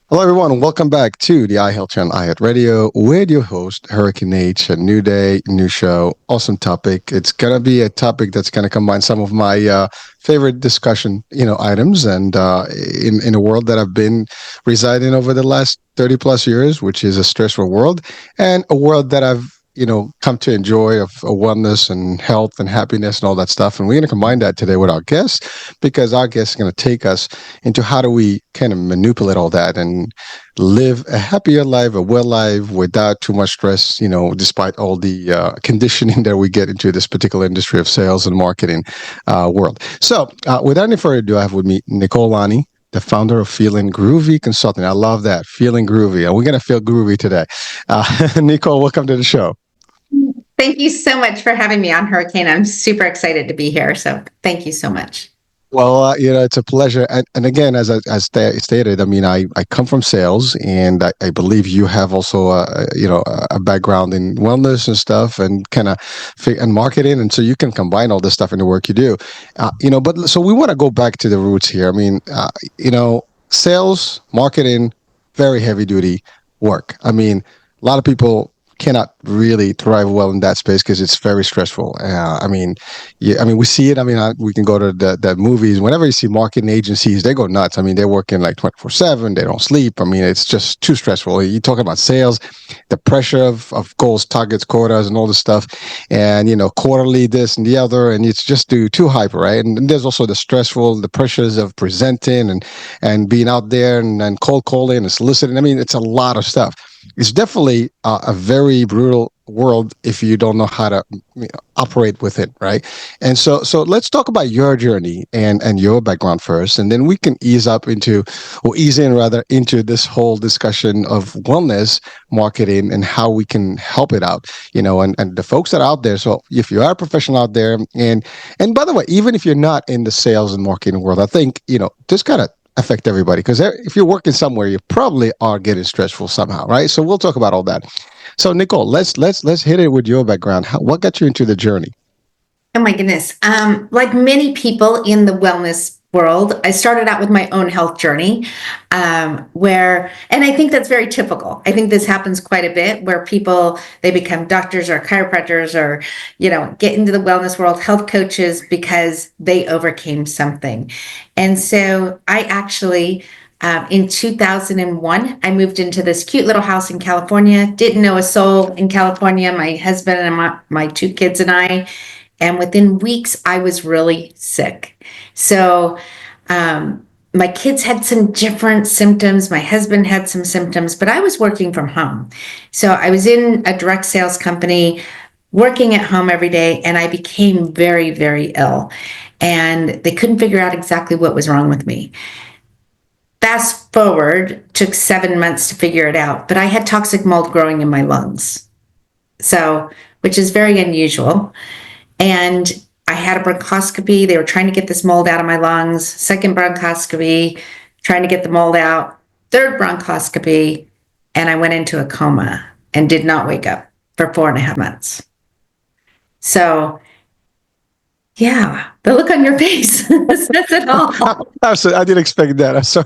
Hello, everyone. Welcome back to the iHealth Channel, iHealth Radio, with your host, Hurricane H. A new day, new show, awesome topic. It's gonna be a topic that's gonna combine some of my favorite discussion, items, and in a world that I've been residing over the last 30 plus years, which is a stressful world, and a world that I've come to enjoy of wellness and health and happiness and all that stuff. And we're going to combine that today with our guest because our guest is going to take us into how do we kind of manipulate all that and live a happier life, a well life without too much stress, despite all the conditioning that we get into this particular industry of sales and marketing world. So without any further ado, I have with me Nicole, Lanni, the founder of Feeling Groovy Consulting. I love that. Feeling Groovy. And we're going to feel groovy today. Nicole, welcome to the show. Thank you so much for having me on, Hurricane. I'm super excited to be here. So thank you so much. Well, it's a pleasure. And again, as stated, I mean, I come from sales, and I believe you have also, a background in wellness and stuff, and kind of and marketing, and so you can combine all this stuff in the work you do. But so we want to go back to the roots here. I mean, sales, marketing, very heavy duty work. I mean, a lot of people cannot really thrive well in that space because it's very stressful. We see it. I mean, we can go to the movies. Whenever you see marketing agencies, they go nuts. I mean, they're working like 24/7. They don't sleep. I mean, it's just too stressful. You talk about sales, the pressure of goals, targets, quotas, and all this stuff, and quarterly this and the other, and it's just too hyper, right? And there's also the pressures of presenting and being out there and cold calling and soliciting. I mean, it's a lot of stuff. It's definitely a very brutal world if you don't know how to operate with it, right? And so let's talk about your journey and your background first, and then we can ease in rather into this whole discussion of wellness marketing and how we can help it out, and the folks that are out there. So if you are a professional out there, and by the way, even if you're not in the sales and marketing world, I think just kind of affect everybody because if you're working somewhere, you probably are getting stressful somehow, right? So we'll talk about all that. So Nicole, let's hit it with your background. What got you into the journey? Oh my goodness. Like many people in the wellness world, I started out with my own health journey, and I think that's very typical. I think this happens quite a bit where people, they become doctors or chiropractors or, get into the wellness world, health coaches, because they overcame something. And so I actually, in 2001, I moved into this cute little house in California, didn't know a soul in California, my husband and my two kids and I. And within weeks, I was really sick. So my kids had some different symptoms. My husband had some symptoms, but I was working from home. So I was in a direct sales company, working at home every day, and I became very, very ill. And they couldn't figure out exactly what was wrong with me. Fast forward, took 7 months to figure it out, but I had toxic mold growing in my lungs. So, which is very unusual. And I had a bronchoscopy. They were trying to get this mold out of my lungs. Second bronchoscopy, trying to get the mold out. Third bronchoscopy, and I went into a coma and did not wake up for 4.5 months. So, yeah, the look on your face says it all. Absolutely, I didn't expect that. I'm sorry.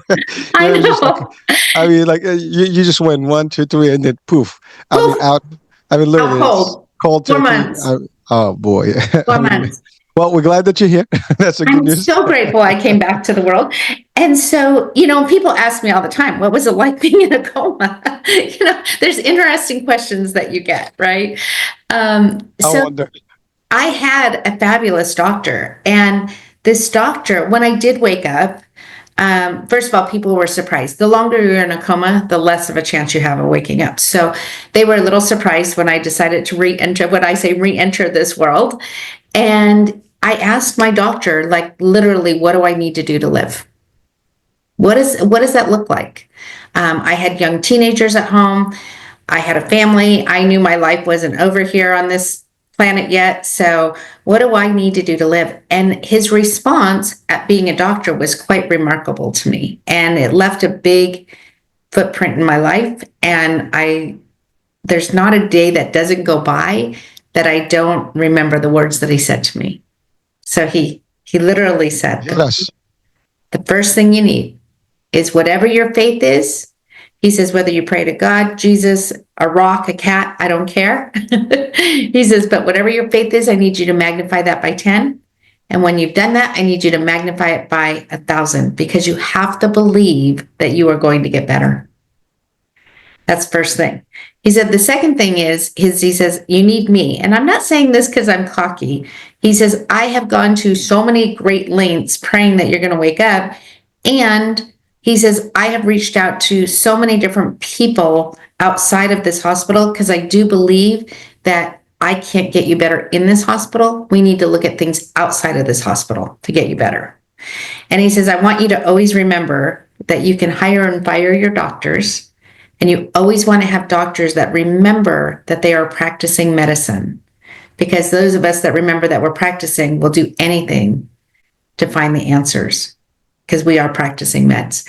I know. You just went 1, 2, 3, and then poof. I mean, out. I mean, literally, cold. Cold 4 months. Oh boy. 4 months. Well, we're glad that you're here. That's a good news. I'm so grateful I came back to the world. And so, people ask me all the time, what was it like being in a coma? There's interesting questions that you get, right? I wonder. I had a fabulous doctor. And this doctor, when I did wake up, first of all, people were surprised. The longer you're in a coma, the less of a chance you have of waking up. So they were a little surprised when I decided to re-enter this world. And I asked my doctor, like, literally, what do I need to do to live? What does that look like? I had young teenagers at home. I had a family. I knew my life wasn't over here on this planet yet. So what do I need to do to live? And his response at being a doctor was quite remarkable to me. And it left a big footprint in my life. And there's not a day that doesn't go by that I don't remember the words that he said to me. So he literally said, yes. The first thing you need is whatever your faith is, He says, whether you pray to God, Jesus, a rock, a cat, I don't care. He says, but whatever your faith is, I need you to magnify that by 10. And when you've done that, I need you to magnify it by 1,000, because you have to believe that you are going to get better. That's the first thing. He said, the second thing is, he says, you need me. And I'm not saying this because I'm cocky. He says, I have gone to so many great lengths praying that you're going to wake up. And he says, I have reached out to so many different people outside of this hospital, because I do believe that I can't get you better in this hospital. We need to look at things outside of this hospital to get you better. And he says, I want you to always remember that you can hire and fire your doctors. And you always want to have doctors that remember that they are practicing medicine, because those of us that remember that we're practicing will do anything to find the answers, because we are practicing meds.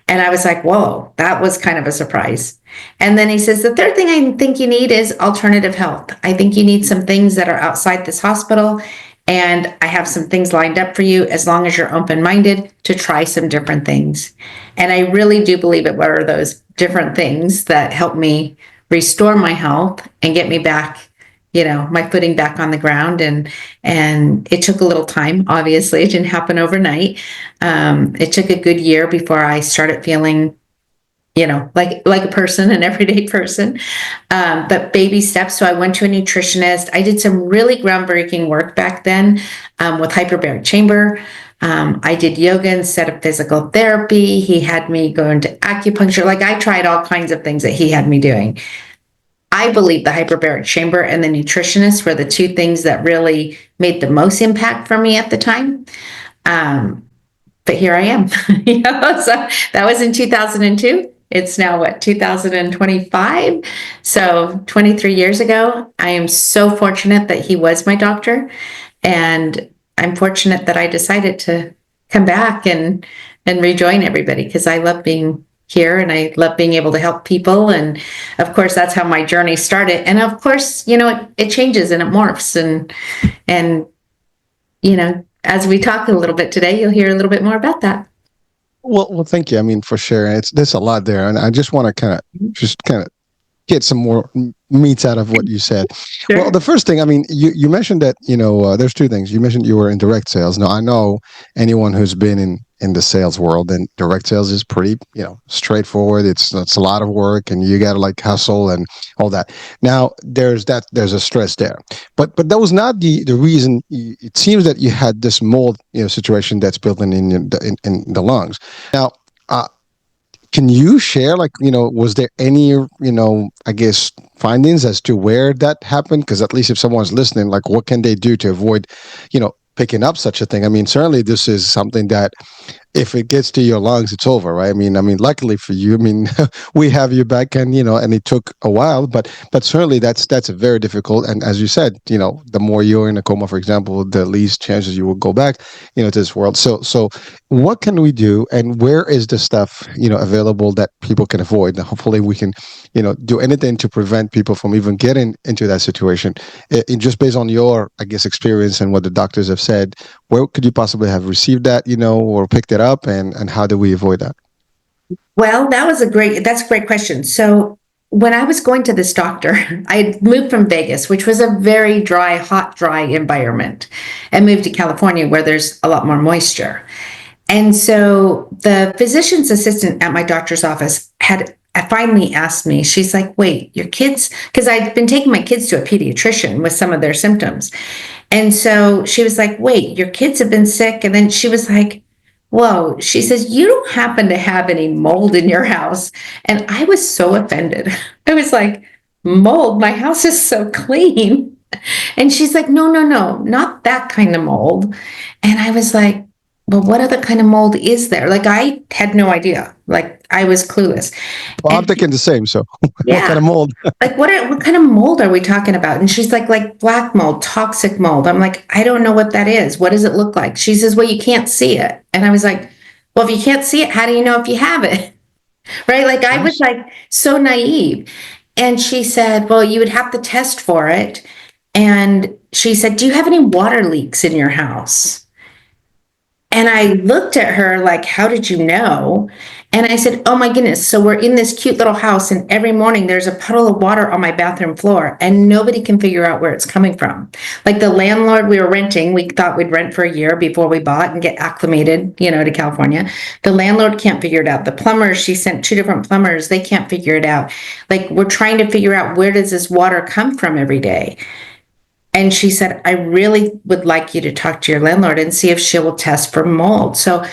And I was like, whoa, that was kind of a surprise. And then he says, the third thing I think you need is alternative health. I think you need some things that are outside this hospital. And I have some things lined up for you, as long as you're open-minded to try some different things. And I really do believe it were those different things that helped me restore my health and get me back, my footing back on the ground. And it took a little time. Obviously, it didn't happen overnight. It took a good year before I started feeling, like a person, an everyday person, but baby steps. So I went to a nutritionist. I did some really groundbreaking work back then with hyperbaric chamber. I did yoga instead of physical therapy. He had me go into acupuncture. Like, I tried all kinds of things that he had me doing. I believe the hyperbaric chamber and the nutritionist were the two things that really made the most impact for me at the time. But here I am. So that was in 2002. It's now 2025. So 23 years ago. I am so fortunate that he was my doctor, and I'm fortunate that I decided to come back and rejoin everybody, because I love being here and I love being able to help people. And of course, that's how my journey started. And of course, it changes and it morphs, and as we talk a little bit today, you'll hear a little bit more about that. Well, thank you. I mean, for sure, there's a lot there, and I just want to kind of get some more meat out of what you said. Sure. Well, the first thing, I mean, you mentioned that there's two things. You mentioned you were in direct sales. Now, I know anyone who's been in the sales world, and direct sales is pretty straightforward. It's a lot of work, and you got to like hustle and all that. Now, there's a stress there, but that was not the reason. It seems that you had this mold situation that's built in the lungs. Now, can you share, was there any, I guess, findings as to where that happened? Because at least if someone's listening, what can they do to avoid, picking up such a thing? I mean, certainly this is something that if it gets to your lungs, it's over, right? I mean, luckily for you, we have you back, and and it took a while, but certainly that's very difficult. And as you said, the more you're in a coma, for example, the least chances you will go back, to this world. So what can we do, and where is the stuff available that people can avoid? And hopefully we can do anything to prevent people from even getting into that situation. Just based on your, I guess, experience and what the doctors have said, where could you possibly have received that, or picked it up, and how do we avoid that? Well, that's a great question. So when I was going to this doctor, I had moved from Vegas, which was a very hot, dry environment, and moved to California, where there's a lot more moisture. And so the physician's assistant at my doctor's office had finally asked me, she's like, wait, your kids, because I'd been taking my kids to a pediatrician with some of their symptoms. And so she was like, wait, your kids have been sick. And then she was like, whoa, she says, you don't happen to have any mold in your house? And I was so offended. I was like, mold? My house is so clean. And she's like, no, not that kind of mold. And I was like, well, what other kind of mold is there? I had no idea. I was clueless. Well, I'm thinking the same. So yeah, what kind of mold? What kind of mold are we talking about? And she's like black mold, toxic mold. I'm like, I don't know what that is. What does it look like? She says, well, you can't see it. And I was like, well, if you can't see it, how do you know if you have it? Right? I was so naive. And she said, well, you would have to test for it. And she said, do you have any water leaks in your house? And I looked at her like, how did you know? And I said, oh my goodness. So we're in this cute little house, and every morning there's a puddle of water on my bathroom floor, and nobody can figure out where it's coming from. Like the landlord we were renting, we thought we'd rent for a year before we bought and get acclimated, to California. The landlord can't figure it out. The plumbers, she sent 2 different plumbers, they can't figure it out. Like, we're trying to figure out, where does this water come from every day? And she said, I really would like you to talk to your landlord and see if she will test for mold. So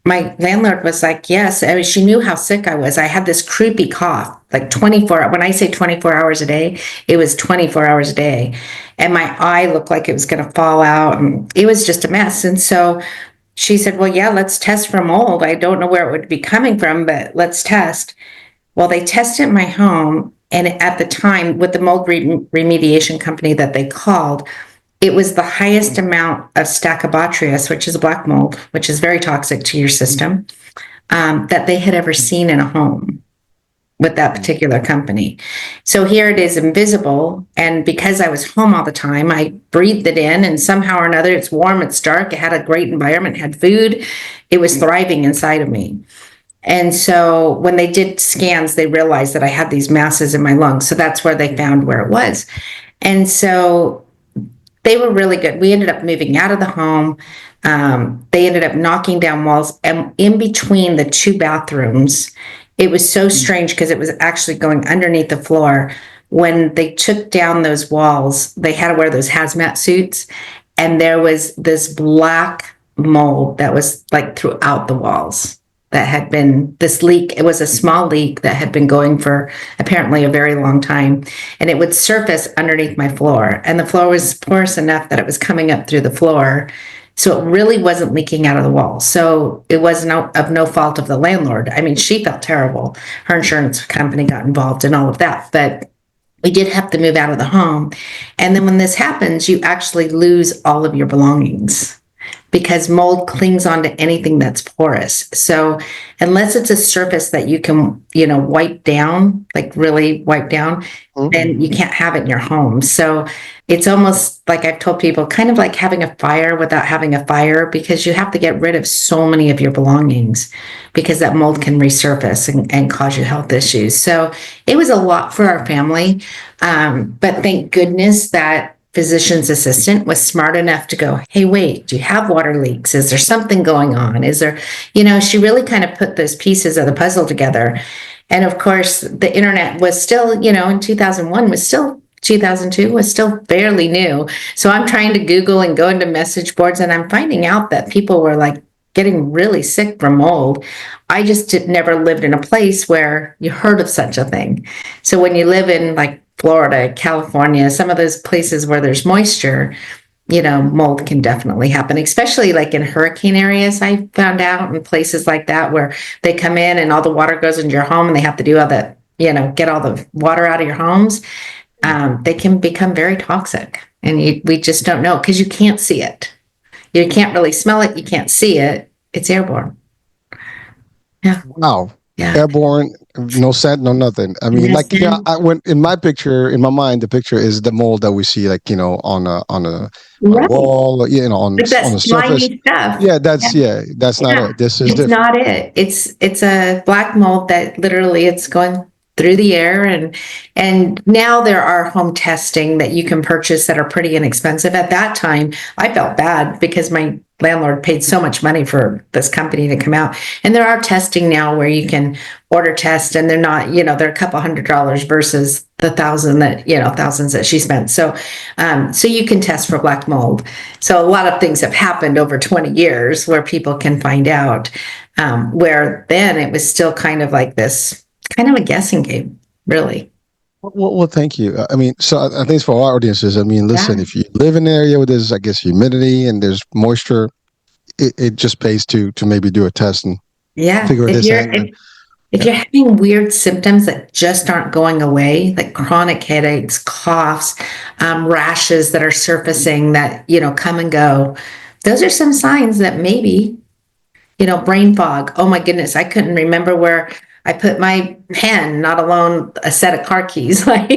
my landlord was like, yes. I mean, she knew how sick I was. I had this creepy cough, like 24. When I say 24 hours a day, it was 24 hours a day. And my eye looked like it was going to fall out. And it was just a mess. And so she said, well, yeah, let's test for mold. I don't know where it would be coming from, but let's test. Well, they tested my home. And at the time, with the mold remediation company that they called, it was the highest amount of Stachybotrys, which is a black mold, which is very toxic to your system, that they had ever seen in a home with that particular company. So here it is, invisible. And because I was home all the time, I breathed it in, and somehow or another, it's warm, it's dark, it had a great environment, had food, it was thriving inside of me. And so when they did scans, they realized that I had these masses in my lungs. So that's where they found where it was. And so they were really good. We ended up moving out of the home. They ended up knocking down walls. And in between the 2 bathrooms, it was so strange because it was actually going underneath the floor. When they took down those walls, they had to wear those hazmat suits. And there was this black mold that was like throughout the walls. That had been this leak. It was a small leak that had been going for apparently a very long time, and it would surface underneath my floor. And the floor was porous enough that it was coming up through the floor. So it really wasn't leaking out of the wall. So it was of no fault of the landlord. I mean, she felt terrible. Her insurance company got involved in all of that, but we did have to move out of the home. And then when this happens, you actually lose all of your belongings, because mold clings onto anything that's porous. So unless it's a surface that you can, wipe down, like really wipe down, then you can't have it in your home. So it's almost like I've told people, kind of like having a fire without having a fire, because you have to get rid of so many of your belongings, because that mold can resurface and cause you health issues. So it was a lot for our family. But thank goodness that physician's assistant was smart enough to go, hey, wait, do you have water leaks? Is there something going on? Is there, she really kind of put those pieces of the puzzle together. And of course, the internet was still, in 2001 was still 2002 was still fairly new. So I'm trying to Google and go into message boards, and I'm finding out that people were like getting really sick from mold. I just never lived in a place where you heard of such a thing. So when you live in like Florida, California, some of those places where there's moisture, mold can definitely happen, especially like in hurricane areas. I found out in places like that where they come in and all the water goes into your home, and they have to do all that, get all the water out of your homes. They can become very toxic, and we just don't know, because you can't see it. You can't really smell it. You can't see it. It's airborne. Yeah. Wow. Yeah. Airborne, no scent, no nothing. I mean, like, I went in my mind, the picture is the mold that we see, like, on a Right. wall, on But on the surface. stuff. Yeah, that's not it. This is It's different. not it. It's a black mold that literally it's going through the air, and now there are home testing that you can purchase that are pretty inexpensive. At that time, I felt bad because my landlord paid so much money for this company to come out. And there are testing now where you can order tests, and they're not, they're a couple $100 versus the thousands that she spent. So you can test for black mold. So a lot of things have happened over 20 years where people can find out, where then it was still kind of like this, kind of a guessing game, really. Well, thank you. I mean, so I think for our audiences, I mean, listen, if you live in an area where there's, I guess, humidity and there's moisture, it just pays to maybe do a test and figure this out. If you're having weird symptoms that just aren't going away, like chronic headaches, coughs, rashes that are surfacing that, come and go, those are some signs that maybe, brain fog. Oh my goodness, I couldn't remember where I put my pen, not alone a set of car keys. Like,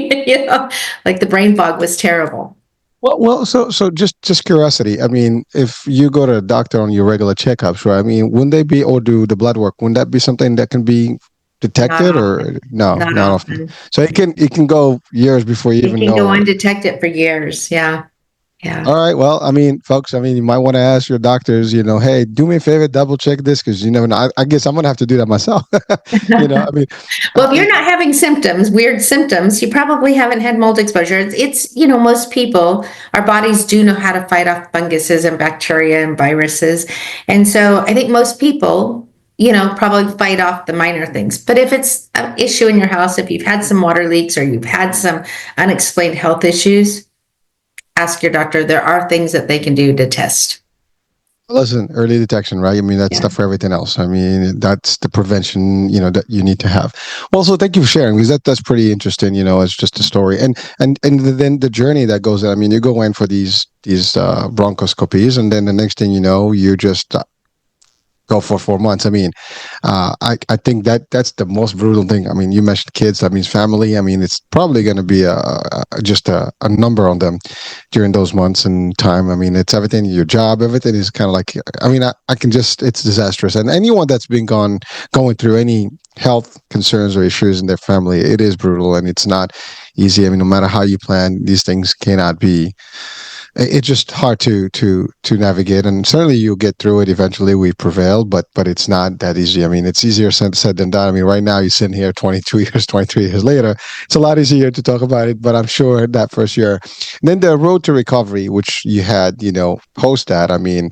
like the brain fog was terrible. So just curiosity. I mean, if you go to a doctor on your regular checkups, right? I mean, wouldn't they be or do the blood work? Wouldn't that be something that can be Not detected or often. no, Not not often? often. So it can go years before you It even can go know. undetected for years. Yeah. All Yeah. right. Well, I mean, folks, I mean, you might want to ask your doctors, hey, do me a favor, double check this because you never know. I guess I'm going to have to do that myself. I mean, Well, if I, you're not having symptoms, weird symptoms, you probably haven't had mold exposure. Most people, our bodies do know how to fight off funguses and bacteria and viruses. And so I think most people, probably fight off the minor things. But if it's an issue in your house, if you've had some water leaks or you've had some unexplained health issues, ask your doctor. There are things that they can do to test. Listen, early detection, right? I mean, that's Yeah. stuff for everything else. I mean, that's the prevention, that you need to have. Well, so thank you for sharing because that's pretty interesting. It's just a story, and then the journey that goes. I mean, you go in for these bronchoscopies, and then the next thing you know, you just go for 4 months. I mean, I think that's the most brutal thing. I mean, you mentioned kids. That means family. I mean, it's probably going to be just a number on them during those months and time. I mean, it's everything. Your job, everything is kind of like. I mean, I can just. It's disastrous. And anyone that's been going through any health concerns or issues in their family, it is brutal and it's not easy. I mean, no matter how you plan, these things cannot be it's just hard to navigate, and certainly you'll get through it eventually. We prevail, but it's not that easy. I mean, it's easier said than done. I mean, right now you're sitting here 22 years 23 years later, it's a lot easier to talk about it, but I'm sure that first year. And then the road to recovery, which you had, post that, I mean,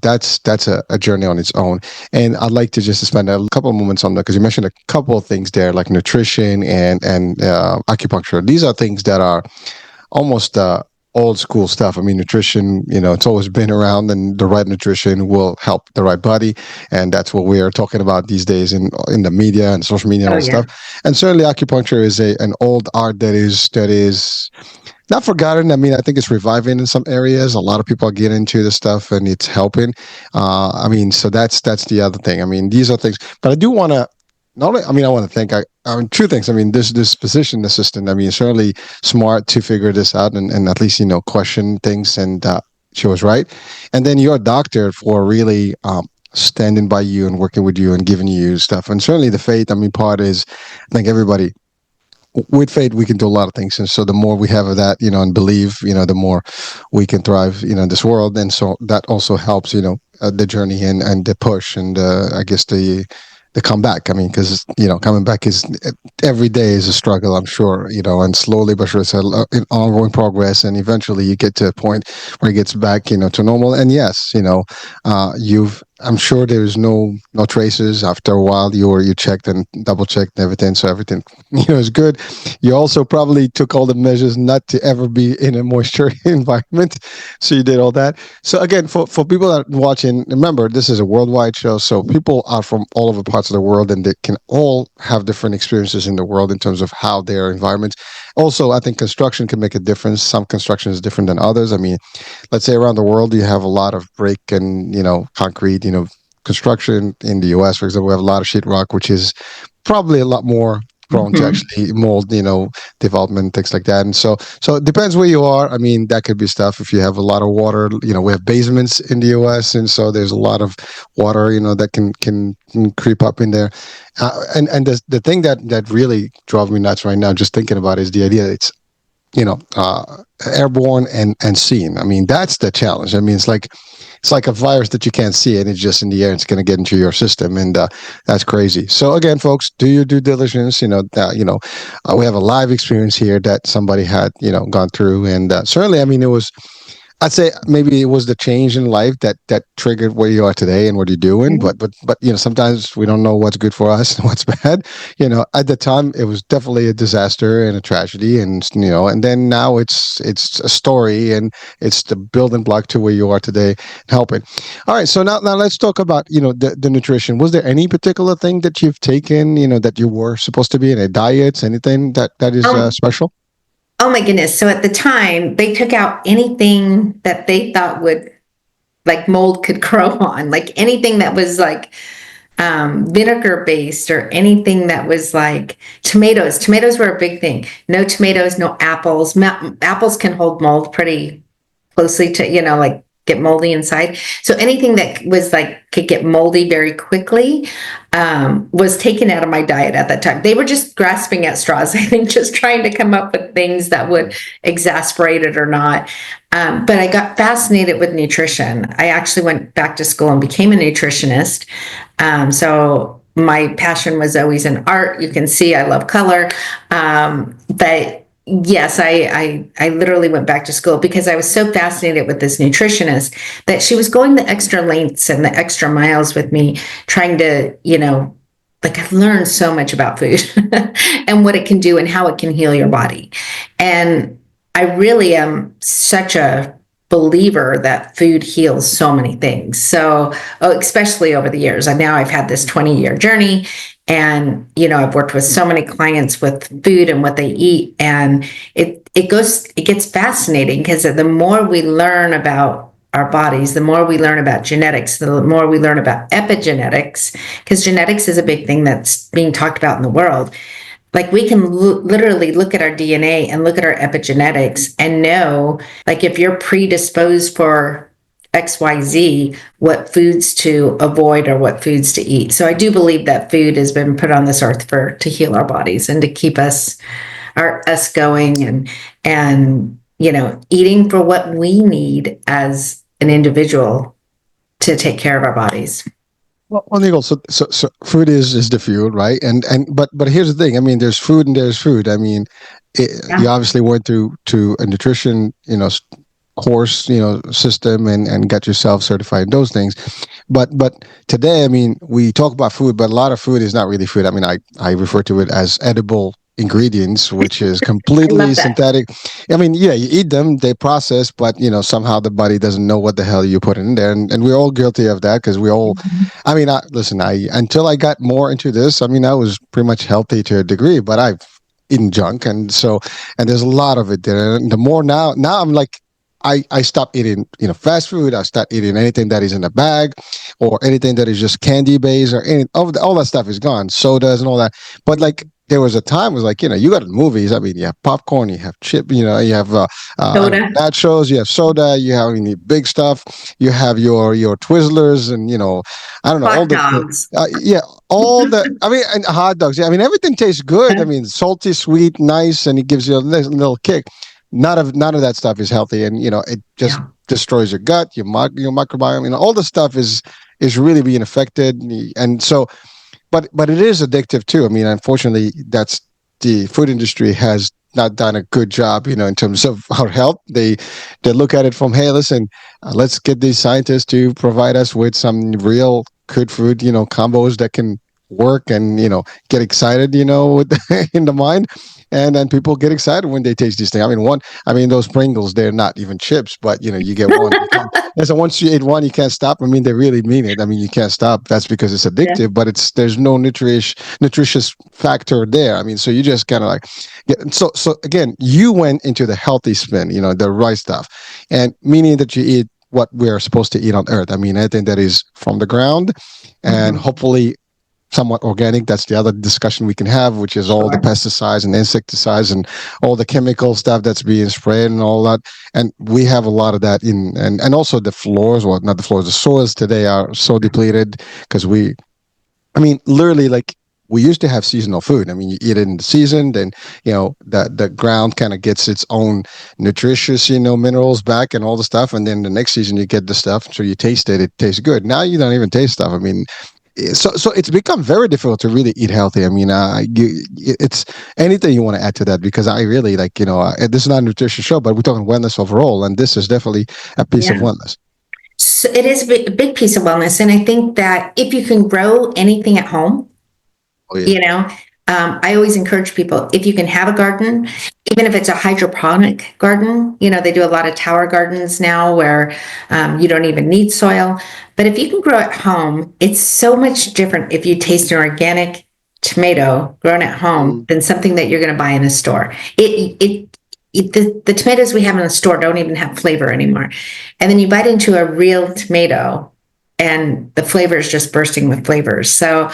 that's a journey on its own. And I'd like to just spend a couple of moments on that because you mentioned a couple of things there like nutrition and acupuncture. These are things that are almost old school stuff. I mean, nutrition, it's always been around, and the right nutrition will help the right body, and that's what we are talking about these days in the media and social media and Oh, all yeah. stuff. And certainly, acupuncture is an old art that is not forgotten. I mean, I think it's reviving in some areas. A lot of people are getting into this stuff, and it's helping. I mean, so that's the other thing. I mean, these are things, but I do want to. Not only, I mean, I want to thank. I mean, two things. I mean, this physician assistant. I mean, certainly smart to figure this out and at least question things. And she was right. And then your doctor for really standing by you and working with you and giving you stuff. And certainly the faith. I mean, part is, I think everybody with faith we can do a lot of things, and so the more we have of that, and believe, the more we can thrive, in this world. And so that also helps, the journey and the push and I guess the comeback. I mean, because coming back is every day is a struggle, I'm sure, and slowly but sure it's an ongoing progress, and eventually you get to a point where it gets back, to normal. And yes, you've I'm sure there's no traces. After a while, you checked and double checked everything, so everything is good. You also probably took all the measures not to ever be in a moisture environment, so you did all that. So again, for people that are watching, remember this is a worldwide show, so people are from all over parts of the world, and they can all have different experiences in the world in terms of how their environments. Also, I think construction can make a difference. Some construction is different than others. I mean, let's say around the world you have a lot of brick and concrete, construction. In the US, for example, we have a lot of sheetrock, which is probably a lot more prone to Mhm. actually mold, development, things like that. And so it depends where you are. I mean, that could be stuff if you have a lot of water. We have basements in the US, and so there's a lot of water, that can creep up in there. And the thing that really drove me nuts right now, just thinking about it, is the idea that it's airborne and seen. I mean, that's the challenge. I mean, it's like a virus that you can't see, and it's just in the air. It's going to get into your system, and that's crazy. So again, folks, do your due diligence. We have a live experience here that somebody had gone through, and certainly, I mean, it was. I'd say maybe it was the change in life that triggered where you are today and what you're doing. But sometimes we don't know what's good for us and what's bad. At the time it was definitely a disaster and a tragedy, and then now it's a story, and it's the building block to where you are today, helping. All right, so now let's talk about the nutrition. Was there any particular thing that you've taken that you were supposed to be in a diet? Anything that is Oh, special? oh my goodness. So at the time, they took out anything that they thought would like mold could grow on, like anything that was like vinegar based or anything that was like tomatoes. Tomatoes were a big thing. No tomatoes, no apples. Apples can hold mold pretty closely to, like get moldy inside. So anything that was like could get moldy very quickly was taken out of my diet at that time. They were just grasping at straws, I think, just trying to come up with things that would exasperate it or not. But I got fascinated with nutrition. I actually went back to school and became a nutritionist. So my passion was always in art. You can see I love color. But yes, I literally went back to school because I was so fascinated with this nutritionist that she was going the extra lengths and the extra miles with me, trying to, like I've learned so much about food and what it can do and how it can heal your body. And I really am such a believer that food heals so many things. So, especially over the years, now I've had this 20-year journey, and I've worked with so many clients with food and what they eat, and it gets fascinating because the more we learn about our bodies, the more we learn about genetics, the more we learn about epigenetics, because genetics is a big thing that's being talked about in the world. Like we can literally look at our DNA and look at our epigenetics and know, like if you're predisposed for XYZ, what foods to avoid or what foods to eat. So I do believe that food has been put on this earth to heal our bodies and to keep us going and eating for what we need as an individual to take care of our bodies. Well, Nicole, so food is the fuel, right? But here's the thing. I mean, there's food and there's food. I mean, you obviously went through to a nutrition, course, system and got yourself certified in those things. But today, I mean, we talk about food, but a lot of food is not really food. I mean, I refer to it as edible ingredients, which is completely synthetic. I mean, yeah, you eat them, they process, but somehow the body doesn't know what the hell you put in there, and we're all guilty of that because we all. I mean, listen, I until I got more into this, I mean, I was pretty much healthy to a degree, but I've eaten junk, and there's a lot of it there. And the more now I'm like. I stopped eating, fast food. I stopped eating anything that is in a bag or anything that is just candy based or all that stuff is gone. Sodas and all that. But like there was a time it was like, you got movies. I mean, you have popcorn, you have chip, you have Soda. nachos, you have soda, you have big stuff. You have your Twizzlers and, I don't know, all Hot the, dogs. all the, I mean, and hot dogs. Yeah, I mean, everything tastes good. I mean, salty, sweet, nice, and it gives you a little kick. None of that stuff is healthy, and it just destroys your gut, your microbiome. All the stuff is really being affected, and so, but it is addictive too. I mean, unfortunately, that's the food industry has not done a good job, in terms of our health. They look at it from, hey, listen, let's get these scientists to provide us with some real good food, combos that can work and get excited, with in the mind. And then people get excited when they taste these things. I mean, those Pringles, they're not even chips, but you get one. And so once you eat one, you can't stop. I mean, they really mean it. I mean, you can't stop. That's because it's addictive, but there's no nutritious factor there. I mean, so you just kind of like so again, you went into the healthy spin, the right stuff, and meaning that you eat what we're supposed to eat on Earth. I mean, anything that is from the ground, and hopefully somewhat organic. That's the other discussion we can have, which is all the pesticides and insecticides and all the chemical stuff that's being sprayed and all that. And we have a lot of that and also the floors, well, not the floors, the soils today are so depleted because literally like we used to have seasonal food. I mean, you eat it in the season, then, the ground kind of gets its own nutritious, minerals back and all the stuff. And then the next season you get the stuff. So you taste it, it tastes good. Now you don't even taste stuff. I mean, so it's become very difficult to really eat healthy. I mean, it's anything you want to add to that because I really like, this is not a nutrition show, but we're talking wellness overall, and this is definitely a piece of wellness. So it is a big piece of wellness, and I think that if you can grow anything at home, I always encourage people, if you can have a garden, even if it's a hydroponic garden, they do a lot of tower gardens now where you don't even need soil. But if you can grow at home, it's so much different if you taste an organic tomato grown at home than something that you're going to buy in a store. The tomatoes we have in the store don't even have flavor anymore. And then you bite into a real tomato and the flavor is just bursting with flavors. So,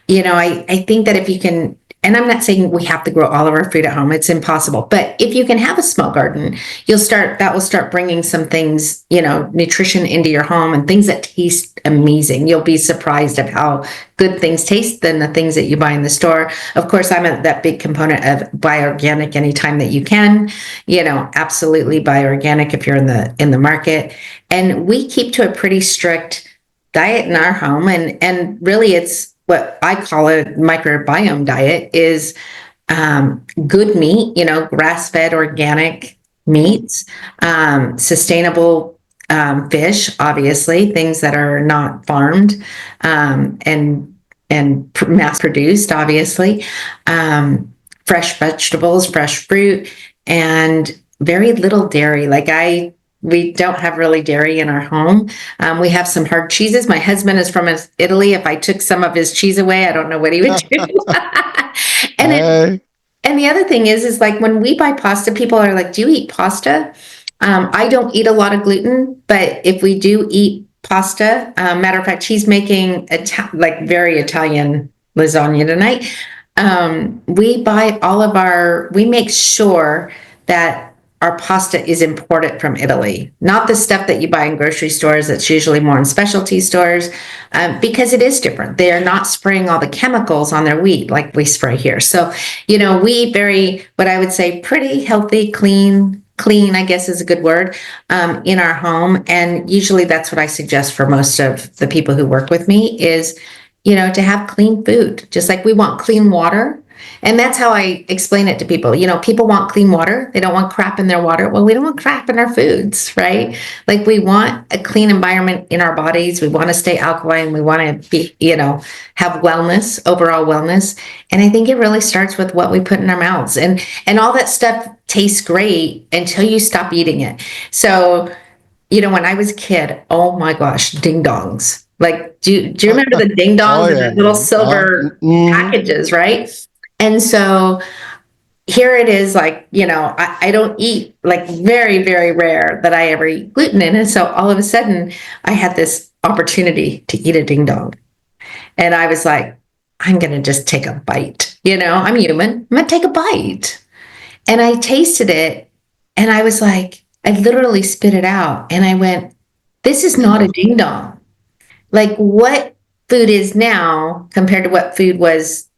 I think that if you can, and I'm not saying we have to grow all of our food at home, it's impossible. But if you can have a small garden, that will start bringing some things, nutrition into your home and things that taste amazing. You'll be surprised at how good things taste than the things that you buy in the store. Of course, I'm that big component of buy organic anytime that you can, absolutely buy organic if you're in the market. And we keep to a pretty strict diet in our home. And really it's what I call a microbiome diet is good meat, grass-fed organic meats, sustainable fish, obviously, things that are not farmed and mass produced, obviously, fresh vegetables, fresh fruit, and very little dairy. We don't have really dairy in our home. We have some hard cheeses. My husband is from Italy. If I took some of his cheese away, I don't know what he would do. And the other thing is like when we buy pasta, people are like, do you eat pasta? I don't eat a lot of gluten, but if we do eat pasta, matter of fact, he's making very Italian lasagna tonight. We make sure that our pasta is imported from Italy, not the stuff that you buy in grocery stores. That's usually more in specialty stores because it is different. They are not spraying all the chemicals on their wheat like we spray here. So, we what I would say, pretty healthy, clean, I guess is a good word, in our home. And usually that's what I suggest for most of the people who work with me is, to have clean food, just like we want clean water. And that's how I explain it to people. People want clean water. They don't want crap in their water. Well, we don't want crap in our foods, right? Like we want a clean environment in our bodies. We want to stay alkaline. We want to be, have wellness, overall wellness. And I think it really starts with what we put in our mouths. And all that stuff tastes great until you stop eating it. So, when I was a kid, oh my gosh, ding dongs. Like, do you remember the ding dongs and the little silver packages, right? And so here it is, like, I don't eat, like, very, very rare that I ever eat gluten in. And so all of a sudden I had this opportunity to eat a ding dong. And I was like, I'm going to just take a bite. I'm human. I'm going to take a bite. And I tasted it and I was like, I literally spit it out. And I went, this is not a ding dong. Like what food is now compared to what food was.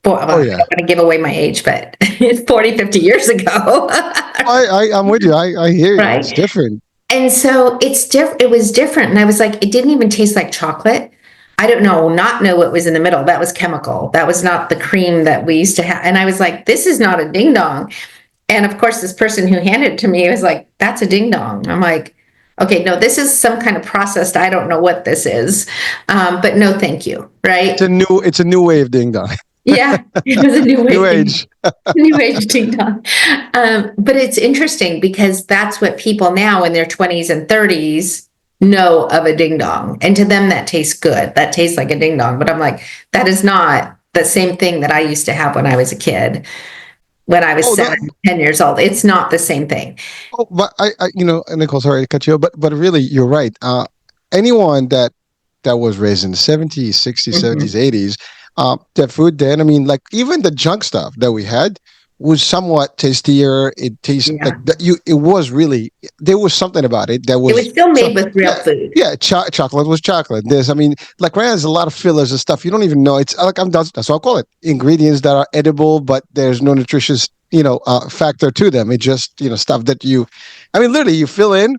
I don't want to give away my age, but it's 40, 50 years ago. I'm with you. I hear you. Right? It's different. And so it was different. And I was like, it didn't even taste like chocolate. I don't know what was in the middle. That was chemical. That was not the cream that we used to have. And I was like, this is not a ding dong. And of course, this person who handed it to me was like, that's a ding dong. I'm like, okay, no, this is some kind of processed, I don't know what this is. But no, thank you. Right. It's a new way of ding dong. Yeah, it was a new age. New age ding dong. But it's interesting because that's what people now in their 20s and 30s know of a ding dong. And to them, that tastes good. That tastes like a ding dong. But I'm like, that is not the same thing that I used to have when I was a kid. When I was 10 years old, it's not the same thing. Oh, but I Nicole, sorry to cut you off, but really, you're right. Anyone that was raised in the 70s, 60s, 70s, 80s, that food then, I mean, like even the junk stuff that we had was somewhat tastier. It tasted like it was really, there was something about it that was. It was still made with real food. Yeah, chocolate was chocolate. I mean, like right now there's a lot of fillers and stuff. You don't even know. It's like that's what I call it. Ingredients that are edible, but there's no nutritious, factor to them. It's just, stuff that I mean, literally you fill in,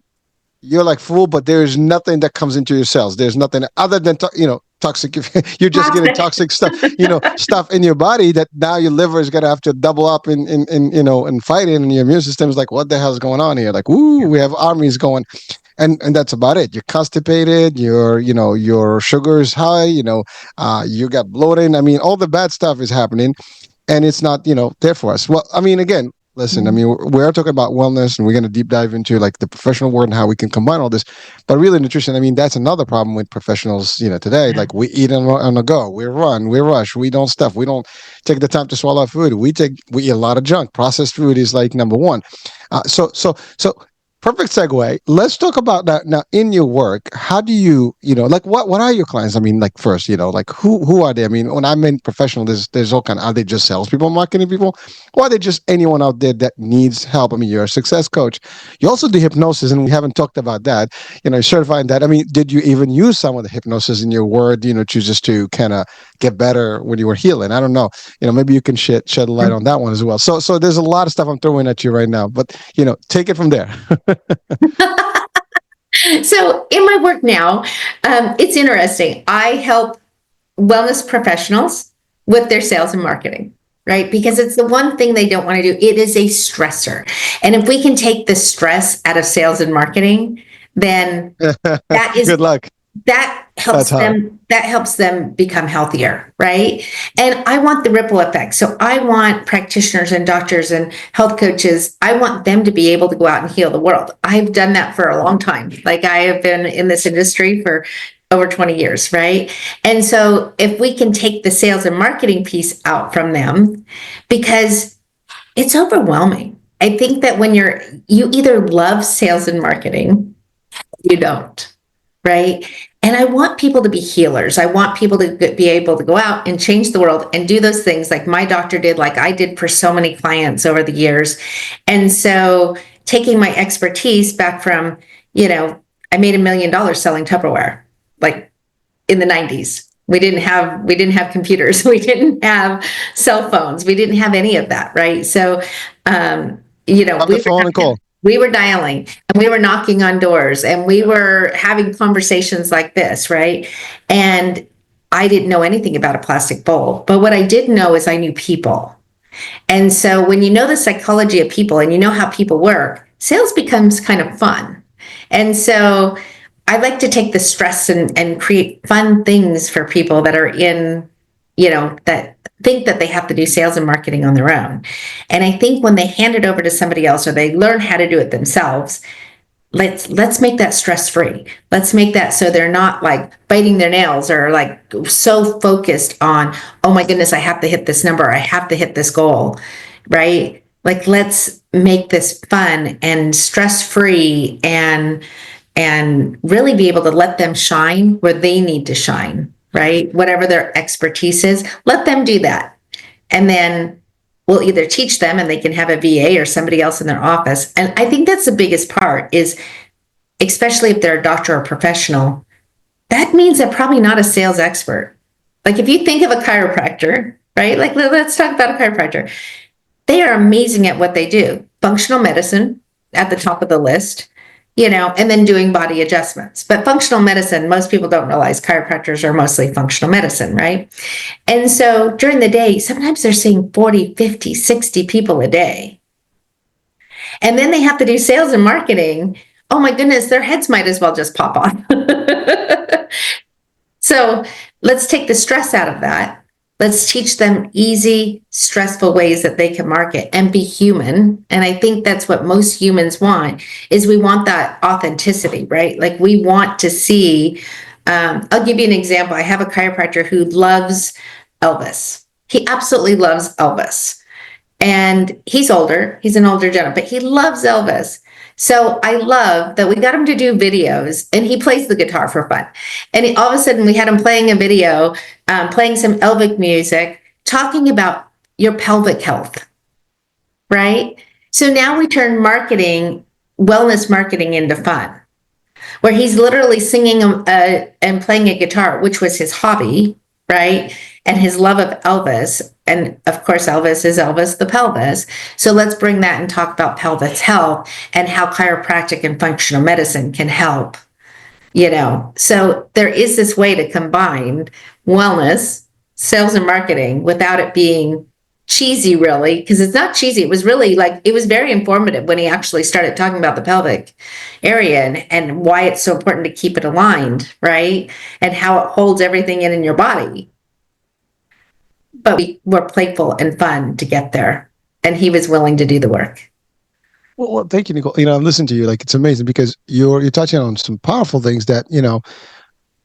you're like full, but there's nothing that comes into your cells. There's nothing other than, toxic. You're just getting toxic stuff, stuff in your body that now your liver is going to have to double up and fight it. And your immune system is like, what the hell is going on here? Like, we have armies going. And that's about it. You're constipated. Your sugar is high. You got bloating. I mean, all the bad stuff is happening, and it's not there for us. Well, I mean, again, listen. I mean, we're talking about wellness, and we're going to deep dive into like the professional world and how we can combine all this. But really, nutrition. I mean, that's another problem with professionals. Today, like we eat on the go, we run, we rush, we don't stuff, we don't take the time to swallow our food. We eat a lot of junk. Processed food is like number one. So Perfect segue. Let's talk about that now. In your work, how do you, like what are your clients? I mean, like first, like who are they? I mean, when I'm in professional, there's all kind. Are they just salespeople, marketing people, or are they just anyone out there that needs help? I mean, you're a success coach. You also do hypnosis, and we haven't talked about that. You're certifying that. I mean, did you even use some of the hypnosis in your word? To just to kind of get better when you were healing. I don't know. Maybe you can shed a light on that one as well. So there's a lot of stuff I'm throwing at you right now, but take it from there. So in my work now, it's interesting. I help wellness professionals with their sales and marketing, right? Because it's the one thing they don't want to do. It is a stressor. And if we can take the stress out of sales and marketing, then that is Good luck. That's hard. that helps them become healthier, right? And I want the ripple effect. So I want practitioners and doctors and health coaches, I want them to be able to go out and heal the world. I've done that for a long time. Like I have been in this industry for over 20 years, right? And so if we can take the sales and marketing piece out from them, because it's overwhelming. I think that when you either love sales and marketing, you don't, right? And I want people to be healers. I want people to be able to go out and change the world and do those things like my doctor did, like I did for so many clients over the years. And so taking my expertise back from, I made $1 million selling Tupperware, like in the 90s. We didn't have computers. We didn't have cell phones. We didn't have any of that, right? So, On the phone, Nicole. we were dialing and we were knocking on doors and we were having conversations like this, right? And I didn't know anything about a plastic bowl, but what I did know is I knew people. And so when you know the psychology of people and you know how people work, sales becomes kind of fun. And so I like to take the stress and create fun things for people that are in, that think that they have to do sales and marketing on their own. And I think when they hand it over to somebody else or they learn how to do it themselves, let's make that stress free. Let's make that so they're not like biting their nails or like so focused on, oh my goodness, I have to hit this number, I have to hit this goal, right? Like let's make this fun and stress free and really be able to let them shine where they need to shine, right? Whatever their expertise is, let them do that. And then we'll either teach them and they can have a VA or somebody else in their office. And I think that's the biggest part is, especially if they're a doctor or professional, that means they're probably not a sales expert. Like if you think of a chiropractor, right? Like let's talk about a chiropractor. They are amazing at what they do. Functional medicine at the top of the list, and then doing body adjustments. But functional medicine, most people don't realize chiropractors are mostly functional medicine, right? And so during the day, sometimes they're seeing 40, 50, 60 people a day. And then they have to do sales and marketing. Oh my goodness, their heads might as well just pop off. So let's take the stress out of that. Let's teach them easy, stressful ways that they can market and be human. And I think that's what most humans want is we want that authenticity, right? Like we want to see, I'll give you an example. I have a chiropractor who loves Elvis. He absolutely loves Elvis. And he's older. He's an older gentleman, but he loves Elvis. So I love that we got him to do videos and he plays the guitar for fun. And all of a sudden we had him playing a video, playing some Elvic music, talking about your pelvic health, right? So now we turn wellness marketing into fun, where he's literally singing and playing a guitar, which was his hobby, right? And his love of Elvis. And of course, Elvis is Elvis the pelvis. So let's bring that and talk about pelvis health and how chiropractic and functional medicine can help, So there is this way to combine wellness, sales and marketing without it being cheesy, really, because it's not cheesy. It was really it was very informative when he actually started talking about the pelvic area and why it's so important to keep it aligned, right? And how it holds everything in your body. But we were playful and fun to get there. And he was willing to do the work. Well, thank you, Nicole. I'm listening to you. Like, it's amazing because you're touching on some powerful things that,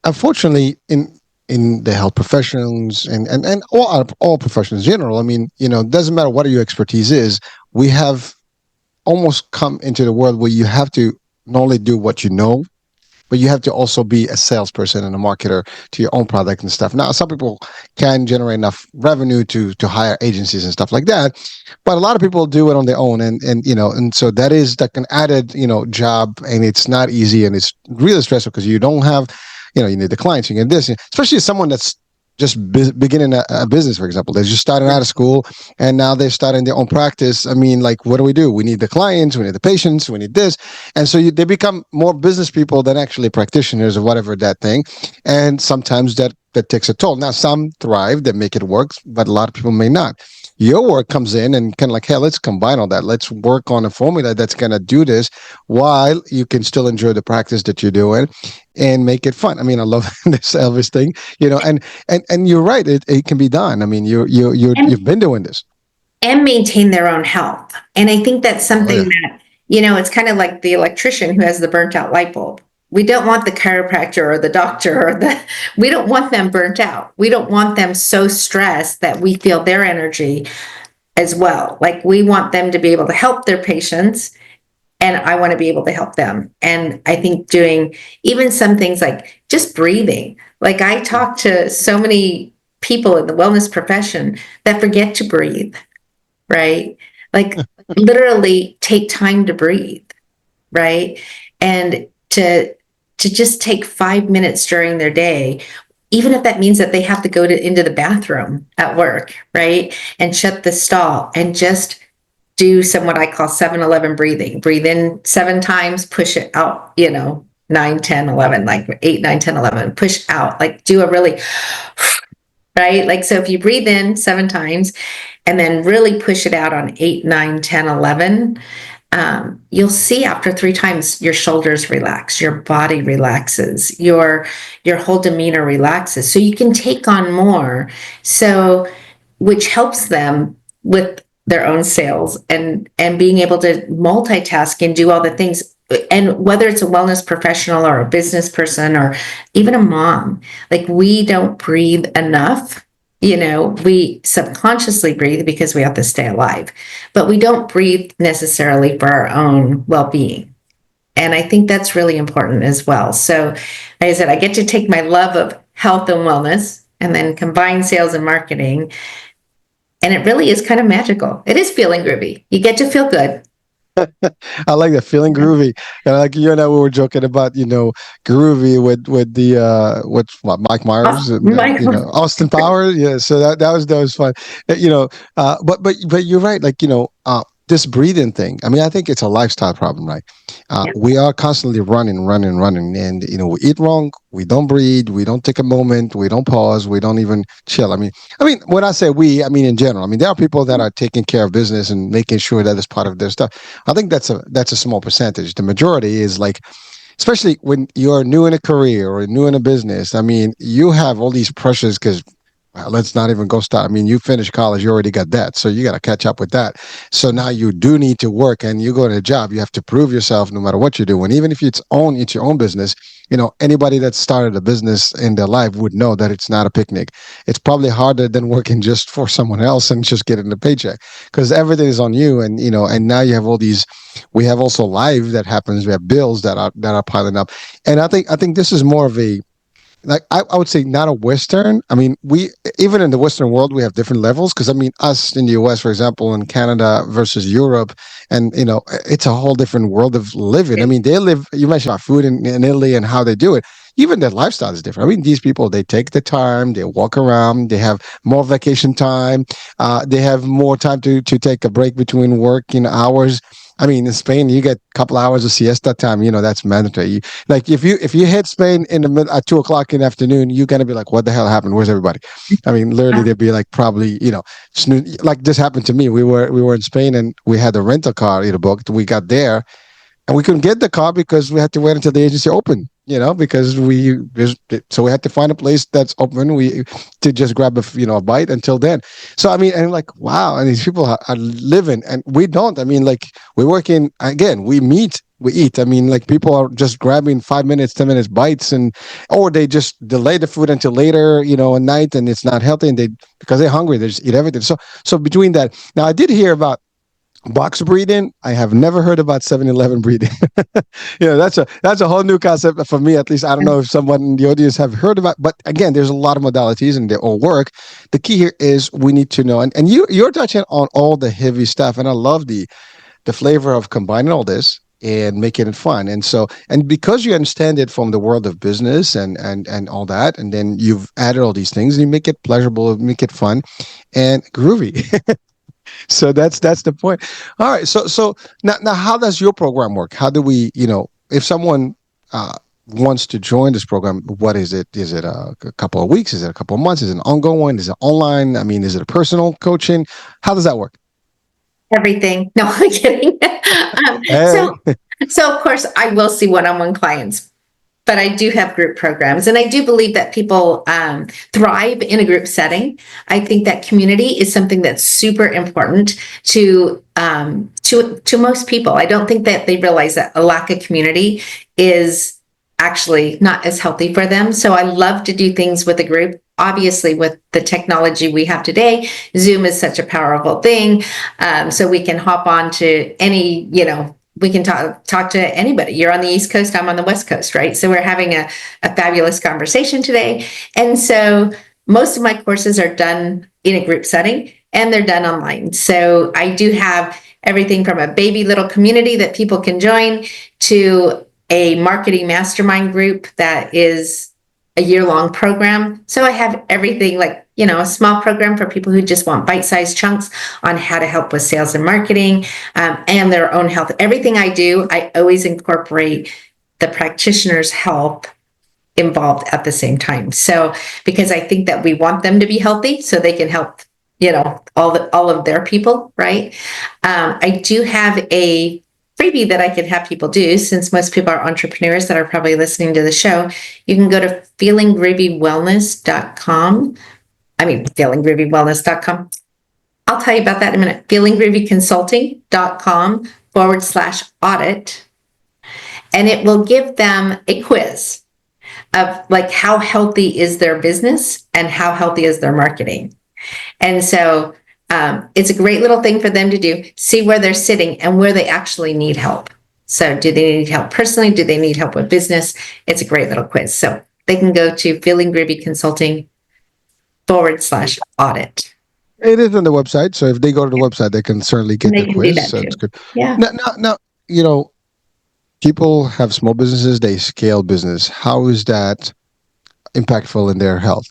unfortunately in the health professions and all professions in general, I mean, doesn't matter what your expertise is. We have almost come into the world where you have to not only do what you know, but you have to also be a salesperson and a marketer to your own product and stuff. Now, some people can generate enough revenue to hire agencies and stuff like that, but a lot of people do it on their own, and so that is like an added job, and it's not easy, and it's really stressful because you don't have, you need the clients, you get this, especially someone that's just beginning a business, for example. They're just starting out of school and now they're starting their own practice. I mean, like, what do? We need the clients, we need the patients, we need this. And so they become more business people than actually practitioners or whatever that thing. And sometimes that takes a toll. Now, some thrive, they make it work, but a lot of people may not. Your work comes in and kind of like, hey, let's combine all that. Let's work on a formula that's going to do this while you can still enjoy the practice that you're doing and make it fun. I mean, I love this Elvis thing, and you're right. It can be done. I mean, you've been doing this and maintain their own health. And I think that's Oh, something yeah. that, it's kind of like the electrician who has the burnt out light bulb. We don't want the chiropractor or the doctor we don't want them burnt out. We don't want them so stressed that we feel their energy as well. Like, we want them to be able to help their patients, and I want to be able to help them. And I think doing even some things like just breathing. Like, I talk to so many people in the wellness profession that forget to breathe, right? Like, literally take time to breathe, right? And to just take 5 minutes during their day, even if that means that they have to go into the bathroom at work, right? And shut the stall and just do some what I call 7-11 breathing. Breathe in 7 times, push it out, 9, 10, 11, like 8, 9, 10, 11, push out, like do a really, right? Like, so if you breathe in 7 times and then really push it out on 8, 9, 10, 11, you'll see after 3 times your shoulders relax, your body relaxes, your whole demeanor relaxes, so you can take on more. So, which helps them with their own sales and being able to multitask and do all the things. And whether it's a wellness professional or a business person or even a mom, like, we don't breathe enough. We subconsciously breathe because we have to stay alive, but we don't breathe necessarily for our own well-being. And I think that's really important as well. So, like I said, I get to take my love of health and wellness and then combine sales and marketing. And it really is kind of magical. It is feeling groovy. You get to feel good. I like that, feeling groovy. And like you and I, we were joking about groovy with the what Mike Myers and Michael. Austin Powers. Yeah, so that was fun. But you're right. Like this breathing thing. I mean, I think it's a lifestyle problem, right? Yeah. We are constantly running, and we eat wrong. We don't breathe. We don't take a moment. We don't pause. We don't even chill. I mean, when I say we, I mean in general. I mean, there are people that are taking care of business and making sure that it's part of their stuff. I think that's a small percentage. The majority is like, especially when you're new in a career or new in a business. I mean, you have all these pressures because let's not even go start. I mean, you finish college, you already got that. So you got to catch up with that. So now you do need to work and you go to a job. You have to prove yourself no matter what you're doing. Even if it's your own business, anybody that started a business in their life would know that it's not a picnic. It's probably harder than working just for someone else and just getting the paycheck because everything is on you. And now you have all these, we have also life that happens. We have bills that are piling up. And I think this is more of a, like I would say not a Western. I mean, we even in the Western world we have different levels because I mean us in the US, for example, in Canada versus Europe, and it's a whole different world of living. I mean, they live. You mentioned about food in Italy and how they do it. Even their lifestyle is different. I mean, these people they take the time, they walk around, they have more vacation time, they have more time to take a break between work hours. I mean, in Spain, you get a couple hours of siesta time. That's mandatory. Like if you hit Spain in the mid at 2 o'clock in the afternoon, you're gonna be like, "What the hell happened? Where's everybody?" I mean, literally, they'd be like, probably, like this happened to me. We were in Spain and we had a rental car, booked. We got there and we couldn't get the car because we had to wait until the agency opened. Because so we had to find a place that's open. We to just grab a bite until then. So I mean, and I'm like, wow, and these people are living, and we don't. I mean, like we work in again, we meet, we eat. I mean, like people are just grabbing 5 minutes, 10 minutes bites, or they just delay the food until later, at night, and it's not healthy, and because they're hungry, they just eat everything. So between that, now I did hear about Box breeding, I have never heard about 7-Eleven breeding. That's a whole new concept for me. At least I don't know if someone in the audience have heard about. But again, there's a lot of modalities and they all work. The key here is we need to know, and you're touching on all the heavy stuff, and I love the flavor of combining all this and making it fun. And so, and because you understand it from the world of business and all that, and then you've added all these things, and you make it pleasurable, make it fun and groovy. So that's the point. All right. So now how does your program work? How do we, if someone wants to join this program, what is it? Is it a couple of weeks? Is it a couple of months? Is it an ongoing? Is it online? I mean, is it a personal coaching? How does that work? Everything. No, I'm kidding. um, Hey. so, so of course, I will see one-on-one clients, but I do have group programs, and I do believe that people thrive in a group setting. I think that community is something that's super important to most people. I don't think that they realize that a lack of community is actually not as healthy for them. So I love to do things with a group. Obviously, with the technology we have today, Zoom is such a powerful thing. So we can hop on to any, we can talk to anybody. You're on the East Coast, I'm on the West Coast, right? So we're having a fabulous conversation today. And so most of my courses are done in a group setting and they're done online. So I do have everything from a baby little community that people can join to a marketing mastermind group that is a year-long program. So I have everything like, a small program for people who just want bite-sized chunks on how to help with sales and marketing and their own health. Everything I do, I always incorporate the practitioner's help involved at the same time. So because I think that we want them to be healthy so they can help, all of their people, right? I do have a freebie that I can have people do, since most people are entrepreneurs that are probably listening to the show. You can go to feelinggroovywellness.com. feelinggroovywellness.com. I'll tell you about that in a minute. feelinggroovyconsulting.com/audit. And it will give them a quiz of like how healthy is their business and how healthy is their marketing. And so it's a great little thing for them to do, see where they're sitting and where they actually need help. So do they need help personally? Do they need help with business? It's a great little quiz. So they can go to feelinggroovyconsulting.com/audit. It is on the website. So if they go to the website, they can certainly And get they the can do quiz. that So too. it's good. Yeah. Now, people have small businesses, they scale business. How is that impactful in their health?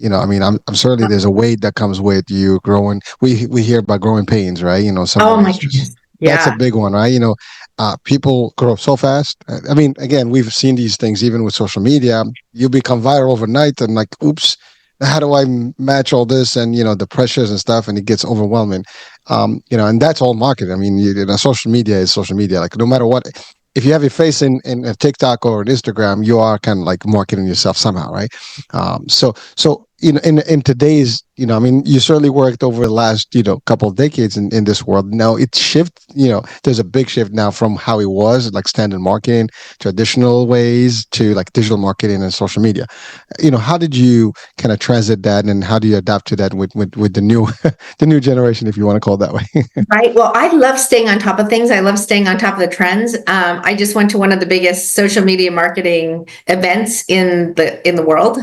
I'm certainly there's a weight that comes with you growing. We hear about growing pains, right? Oh my Somebody's just goodness. that's a Yeah. big one, right? People grow so fast. I mean, again, we've seen these things even with social media. You become viral overnight, and like, oops, how do I match all this and the pressures and stuff, and it gets overwhelming. And that's all marketing. I mean, social media is social media. Like, no matter what, if you have your face in a TikTok or an Instagram, you are kind of like marketing yourself somehow, right? So in today's, I mean, you certainly worked over the last couple of decades in this world. Now it shifts. There's a big shift now from how it was like standard marketing, traditional ways to like digital marketing and social media. How did you kind of transit that, and how do you adapt to that with the new the new generation, if you want to call it that way? Right. Well, I love staying on top of things. I love staying on top of the trends. I just went to one of the biggest social media marketing events in the world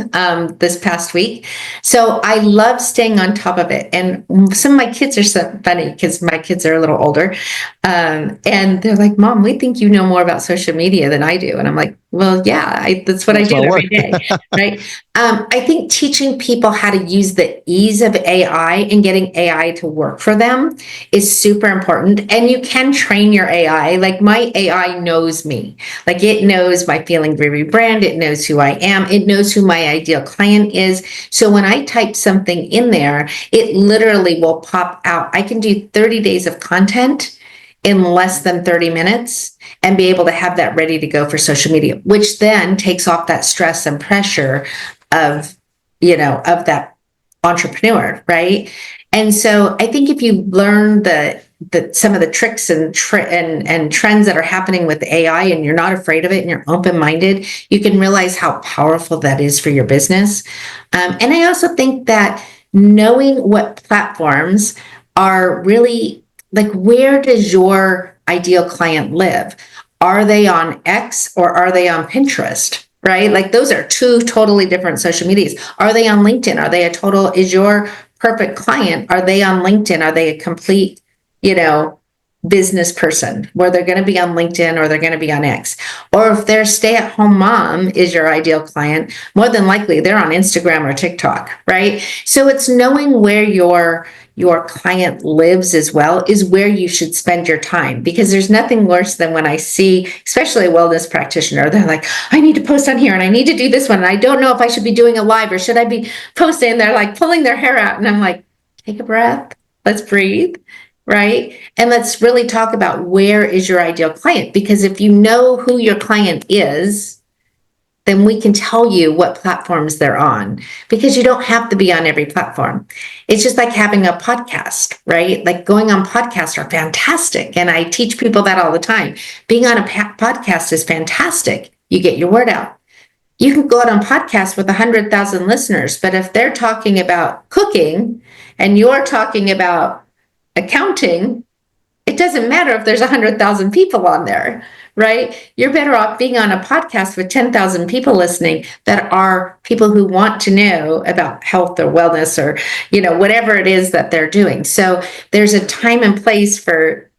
this past week. So I love staying on top of it. And some of my kids are so funny because my kids are a little older, and they're like, "Mom, we think you know more about social media than I do." And I'm like, "Well, yeah, that's what I That's do my every work. day." Right. I think teaching people how to use the ease of AI and getting AI to work for them is super important. And you can train your AI. Like my AI knows me. Like it knows my Feeling Groovy brand. It knows who I am. It knows who my ideal client is. So when I type something in there, it literally will pop out. I can do 30 days of content in less than 30 minutes and be able to have that ready to go for social media, which then takes off that stress and pressure of, of that entrepreneur, right? And so I think if you learn the some of the tricks and trends that are happening with AI, and you're not afraid of it and you're open-minded, you can realize how powerful that is for your business. And I also think that knowing what platforms are really like, where does your ideal client live? Are they on X or are they on Pinterest? Right? Like, those are two totally different social medias. Are they on LinkedIn? Are they is your perfect client, are they on LinkedIn? Are they a complete, you know, business person where they're going to be on LinkedIn or they're going to be on X? Or if their stay-at-home mom is your ideal client, more than likely they're on Instagram or TikTok, right? So it's knowing where your client lives as well is where you should spend your time, because there's nothing worse than when I see, especially a wellness practitioner, they're like, I need to post on here and I need to do this one and I don't know if I should be doing a live or should I be posting. They're like pulling their hair out and I'm like, take a breath, let's breathe, right? And let's really talk about where is your ideal client, because if you know who your client is, then we can tell you what platforms they're on, because you don't have to be on every platform. It's just like having a podcast, right? Like, going on podcasts are fantastic. And I teach people that all the time. Being on a podcast is fantastic. You get your word out. You can go out on podcasts with 100,000 listeners, but if they're talking about cooking and you're talking about accounting, it doesn't matter if there's 100,000 people on there, right? You're better off being on a podcast with 10,000 people listening that are people who want to know about health or wellness or, whatever it is that they're doing. So there's a time and place for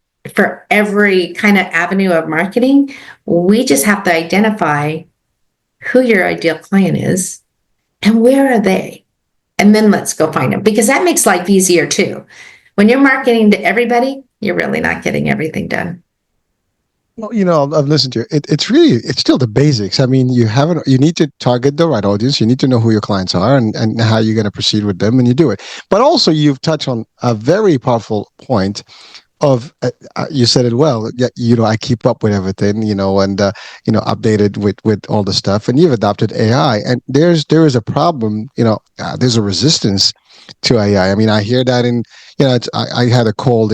every kind of avenue of marketing. We just have to identify who your ideal client is and where are they? And then let's go find them, because that makes life easier too. When you're marketing to everybody, you're really not getting everything done. Well, I've listened to it. It's still the basics. I mean, you need to target the right audience. You need to know who your clients are and how you're going to proceed with them, and you do it. But also, you've touched on a very powerful point of you said it well. Yeah, I keep up with everything, and updated with all the stuff. And you've adopted AI, and there is a problem. There's a resistance to AI. I mean, I hear that I had a call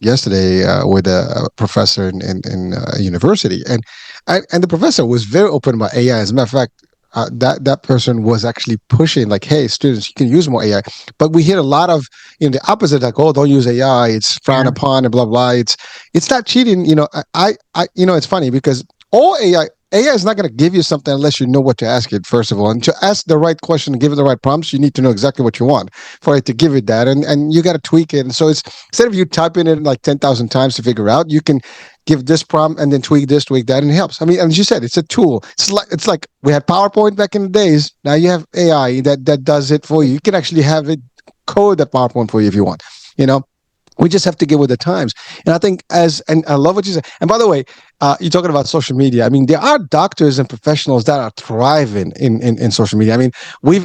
yesterday with a professor in a university, and the professor was very open about AI. As a matter of fact, that person was actually pushing, like, hey, students, you can use more AI. But we hear a lot of the opposite, like, oh, don't use AI, it's frowned upon and blah blah. It's not cheating. It's funny because all AI is not going to give you something unless you know what to ask it, first of all. And to ask the right question and give it the right prompts, you need to know exactly what you want for it to give it that. And you got to tweak it. And so it's, instead of you typing it like 10,000 times to figure out, you can give this prompt and then tweak this, tweak that, and it helps. I mean, as you said, it's a tool. It's like we had PowerPoint back in the days. Now you have AI that does it for you. You can actually have it code that PowerPoint for you if you want. We just have to get with the times. And I think and I love what you said. And by the way, you're talking about social media. I mean, there are doctors and professionals that are thriving in social media. I mean,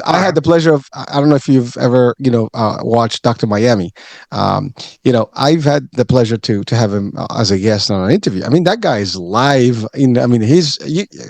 I had the pleasure of, I don't know if you've ever, watched Dr. Miami. I've had the pleasure to have him as a guest on an interview. I mean, that guy is live.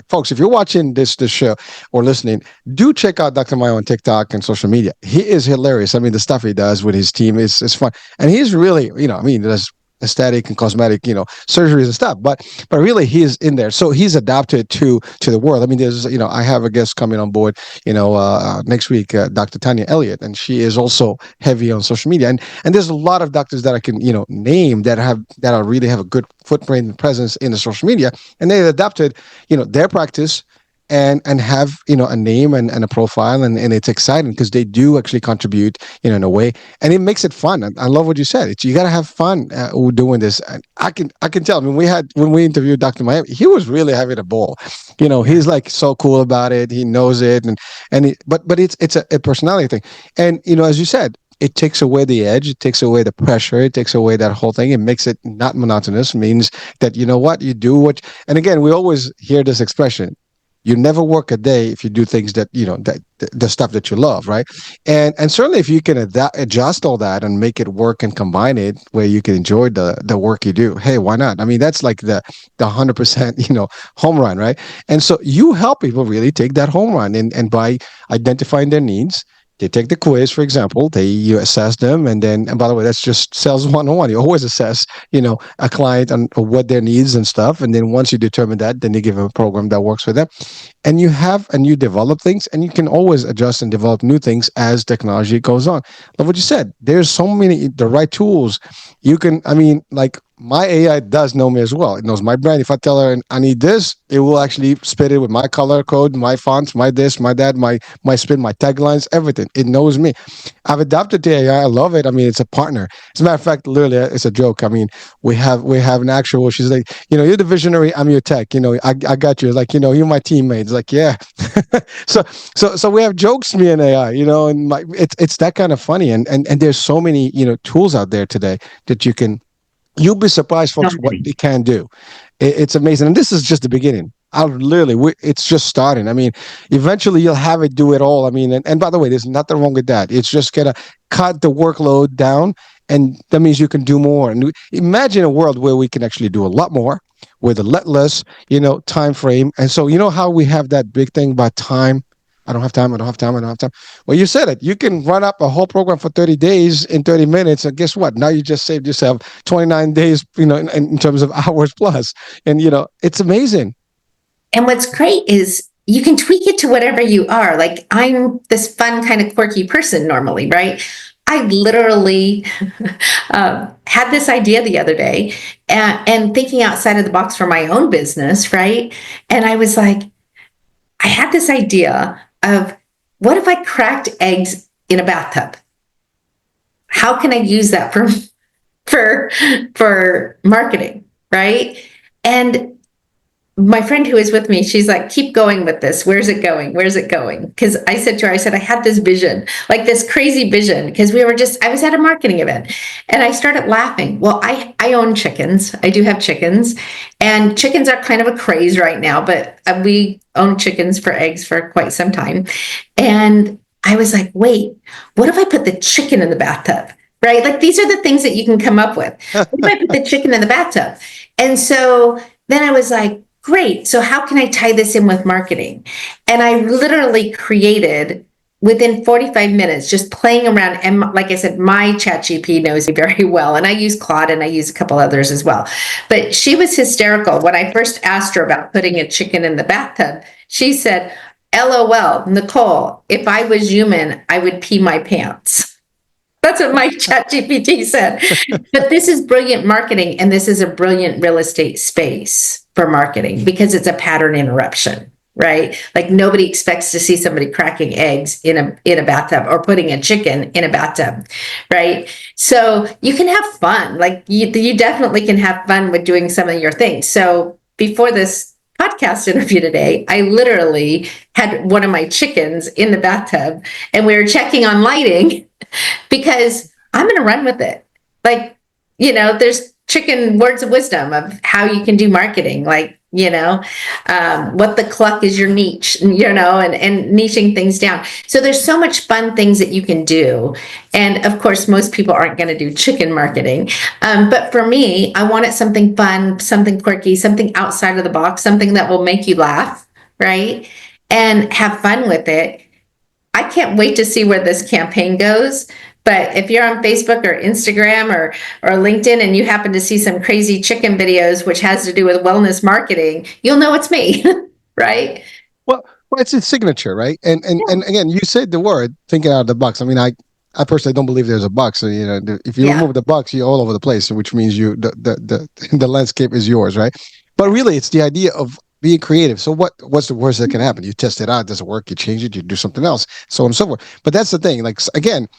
Folks, if you're watching this show or listening, do check out Dr. Miami on TikTok and social media. He is hilarious. I mean, the stuff he does with his team is fun. And he's really, there's aesthetic and cosmetic, surgeries and stuff, but really he is in there. So he's adapted to the world. I mean, there's, I have a guest coming on board, next week, Dr. Tanya Elliott, and she is also heavy on social media. And there's a lot of doctors that I can, name that really have a good footprint and presence in the social media, and they adapted, their practice and have a name and a profile, and it's exciting because they do actually contribute in a way, and it makes it fun. I love what you said. You got to have fun doing this. And I can tell. I mean, when we interviewed Dr. Miami, he was really having a ball. He's like so cool about it. He knows it, but it's a personality thing. And as you said, it takes away the edge. It takes away the pressure. It takes away that whole thing. It makes it not monotonous. It means that you do what. And again, we always hear this expression: you never work a day if you do things that the stuff that you love, right? And certainly if you can adjust all that and make it work and combine it where you can enjoy the work you do, hey, why not? I mean, that's like the 100% home run, right? And so you help people really take that home run, and by identifying their needs, They take the quiz, for example. You assess them, and by the way, that's just sales 101. You always assess, a client on what their needs and stuff, and then once you determine that, then you give them a program that works for them, and you develop things, and you can always adjust and develop new things as technology goes on. Like what you said, there's so many the right tools. You can, I mean, like my AI does know me as well. It knows my brand. If I tell her I need this, it will actually spit it with my color code, my fonts, my this, my that, my spin, my taglines, everything. It knows me. I've adopted the AI. I love it. I mean, it's a partner. As a matter of fact, literally, it's a joke. I mean, we have an actual. She's like, you're the visionary. I'm your tech. I got you. Like, you're my teammate. It's like, yeah. So we have jokes, me and AI. And it's that kind of funny. And there's so many tools out there today that you'll be surprised, folks, what they can do. It's amazing. And this is just the beginning. It's just starting. I mean, eventually you'll have it do it all. I mean, and by the way, there's nothing wrong with that. It's just going to cut the workload down. And that means you can do more. And imagine a world where we can actually do a lot more with a lot less, time frame. And so, how we have that big thing about time. I don't have time. I don't have time. I don't have time. Well, you said it. You can run up a whole program for 30 days in 30 minutes. And guess what? Now you just saved yourself 29 days, in terms of hours plus. And, it's amazing. And what's great is you can tweak it to whatever you are. Like, I'm this fun, kind of quirky person normally, right? I literally had this idea the other day and thinking outside of the box for my own business, right? And I was like, I had this idea of, what if I cracked eggs in a bathtub? How can I use that for marketing, right? And my friend who is with me, she's like, keep going with this. Where's it going? Where's it going? Because I said to her, I had this vision, like this crazy vision, because I was at a marketing event and I started laughing. Well, I own chickens. I do have chickens, and chickens are kind of a craze right now, but we own chickens for eggs for quite some time. And I was like, wait, what if I put the chicken in the bathtub? Right? Like, these are the things that you can come up with. What if I put the chicken in the bathtub? And so then I was like, great. So how can I tie this in with marketing? And I literally created, within 45 minutes, just playing around. And like I said, my ChatGPT knows me very well. And I use Claude and I use a couple others as well. But she was hysterical. When I first asked her about putting a chicken in the bathtub, she said, LOL, Nicole, if I was human, I would pee my pants. That's what my ChatGPT said. But this is brilliant marketing, and this is a brilliant real estate space for marketing because it's a pattern interruption, right? Like, nobody expects to see somebody cracking eggs in a bathtub or putting a chicken in a bathtub, right? So you can have fun. Like, you definitely can have fun with doing some of your things. So before this podcast interview today, I literally had one of my chickens in the bathtub, and we were checking on lighting because I'm going to run with it. Like, there's chicken words of wisdom of how you can do marketing. Like, what the cluck is your niche, and niching things down. So there's so much fun things that you can do. And of course, most people aren't going to do chicken marketing. But for me, I wanted something fun, something quirky, something outside of the box, something that will make you laugh, right? And have fun with it. I can't wait to see where this campaign goes. But if you're on Facebook or Instagram or LinkedIn and you happen to see some crazy chicken videos, which has to do with wellness marketing, you'll know it's me, right? Well, it's its signature, right? And again, you said the word thinking out of the box. I mean, I personally don't believe there's a box. So, if you remove the box, you're all over the place, which means the landscape is yours, right? But really, it's the idea of being creative. So what's the worst that can happen? You test it out, it doesn't work, you change it, you do something else, so on and so forth. But that's the thing. Like, again,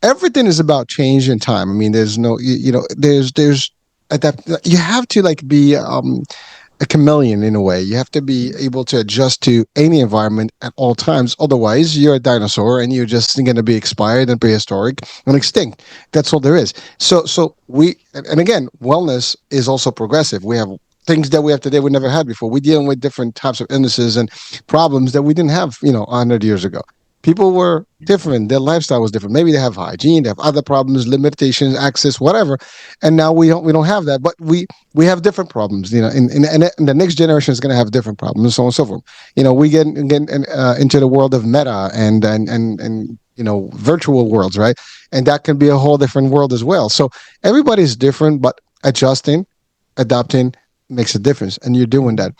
everything is about change and time. I mean, there's no, there's adapt. You have to be a chameleon in a way. You have to be able to adjust to any environment at all times. Otherwise, you're a dinosaur and you're just going to be expired and prehistoric and extinct. That's all there is. So and again, wellness is also progressive. We have things that we have today we never had before. We're dealing with different types of illnesses and problems that we didn't have, 100 years ago. People were different. Their lifestyle was different. Maybe they have hygiene, they have other problems, limitations, access, whatever. And now we don't have that, but we have different problems, and the next generation is going to have different problems, and so on and so forth. We get into the world of meta and virtual worlds, right? And that can be a whole different world as well. So everybody's different, but adjusting, adapting makes a difference, and you're doing that.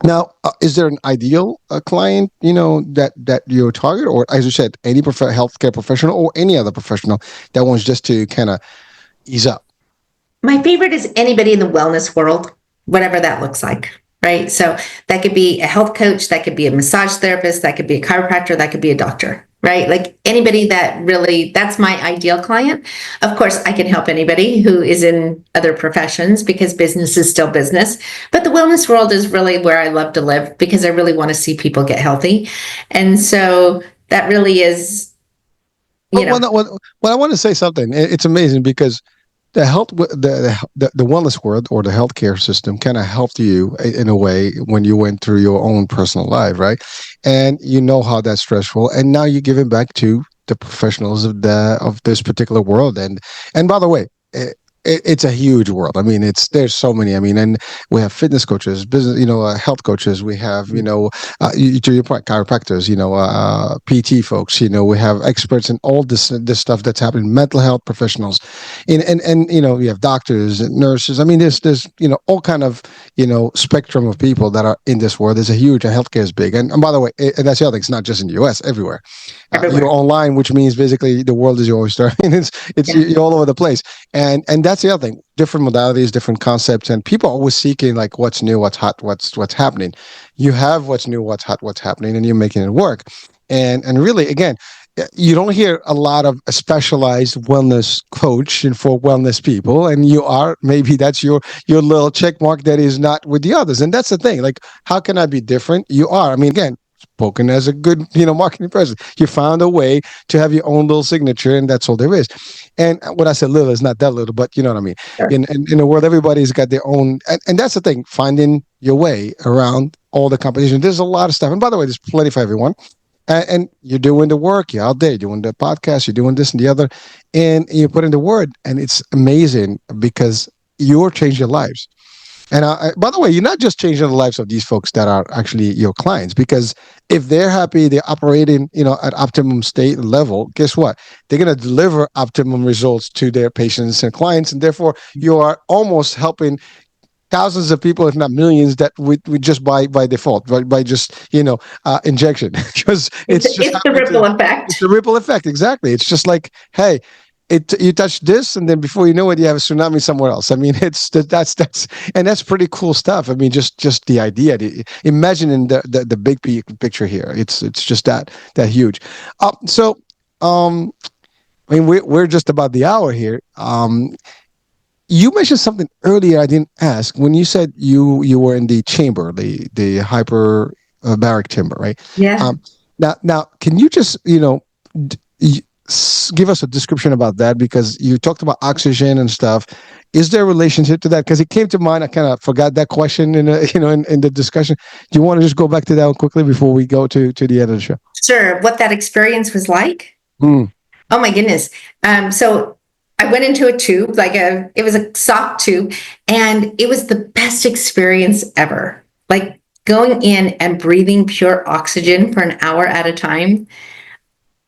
Now, is there an ideal client, that you target, or as you said, any healthcare professional or any other professional that wants just to kind of ease up? My favorite is anybody in the wellness world, whatever that looks like, right? So that could be a health coach, that could be a massage therapist, that could be a chiropractor, that could be a doctor, right? Like anybody that really, that's my ideal client. Of course, I can help anybody who is in other professions because business is still business. But the wellness world is really where I love to live because I really want to see people get healthy. And so that really is, Well, I want to say something. It's amazing because the wellness world or the healthcare system kind of helped you in a way when you went through your own personal life, right? And you know how that's stressful, and now you're giving back to the professionals of this particular world. And by the way, it's a huge world. I mean, there's so many. I mean, and we have fitness coaches, business, health coaches. We have, to your point, chiropractors, PT folks. We have experts in all this stuff that's happening. Mental health professionals, and we have doctors and nurses. I mean, there's all kind of spectrum of people that are in this world. There's a huge, and healthcare is big. And by the way, and that's the other thing. It's not just in the U.S. Everywhere. You're online, which means basically the world is your oyster. I mean, you're all over the place, and that's the other thing. Different modalities, different concepts, and people are always seeking like what's new, what's hot, what's happening. You have what's new, what's hot, what's happening, and you're making it work. And really, again, you don't hear a lot of a specialized wellness coach and for wellness people, and maybe that's your little check mark that is not with the others. And that's the thing. Like, how can I be different? You are. I mean, again, spoken as a good marketing person, you found a way to have your own little signature, and that's all there is. And when I said little, it's not that little, but you know what I mean. Sure. In the world, everybody's got their own, and that's the thing, finding your way around all the competition. There's a lot of stuff, and by the way, there's plenty for everyone. And you're doing the work, you're out there, you're doing the podcast, you're doing this and the other, and you put in the word, and it's amazing because you're changing your lives. And by the way, you're not just changing the lives of these folks that are actually your clients, because if they're happy, they're operating, at optimum state level, guess what? They're going to deliver optimum results to their patients and clients. And therefore, you are almost helping thousands of people, if not millions, that we just by default, by just, injection. Because it's the ripple effect. It's the ripple effect. Exactly. It's just like, hey, you touch this, and then before you know it, you have a tsunami somewhere else. I mean, that's pretty cool stuff. I mean, just the idea, imagining the big picture here. It's just that huge. I mean, we're just about the hour here. You mentioned something earlier I didn't ask when you said you were in the chamber, the hyperbaric chamber, right? Yeah. Now, can you just give us a description about that, because you talked about oxygen and stuff. Is there a relationship to that? Because it came to mind. I kind of forgot that question in the discussion. Do you want to just go back to that one quickly before we go to the end of the show? Sure. What that experience was like? Oh my goodness. So I went into a tube, it was a soft tube, and it was the best experience ever. Like going in and breathing pure oxygen for an hour at a time.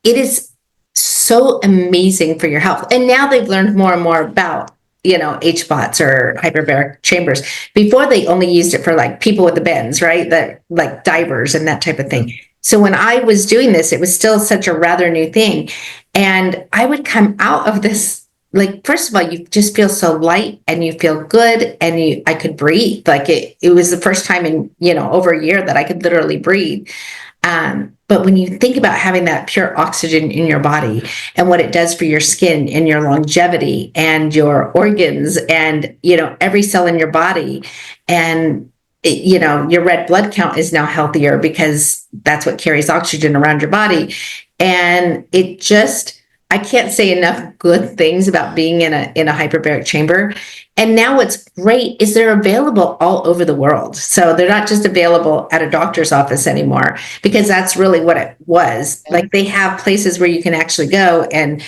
It is so amazing for your health. And now they've learned more and more about, HBOTs or hyperbaric chambers. Before they only used it for like people with the bends, right? That like divers and that type of thing. So when I was doing this, it was still such a rather new thing. And I would come out of this, like, first of all, you just feel so light and you feel good, and I could breathe. Like it was the first time in, over a year that I could literally breathe. But when you think about having that pure oxygen in your body and what it does for your skin and your longevity and your organs and, every cell in your body, and, your red blood count is now healthier because that's what carries oxygen around your body. And I can't say enough good things about being in a hyperbaric chamber. And now what's great is they're available all over the world. So they're not just available at a doctor's office anymore, because that's really what it was. Like they have places where you can actually go and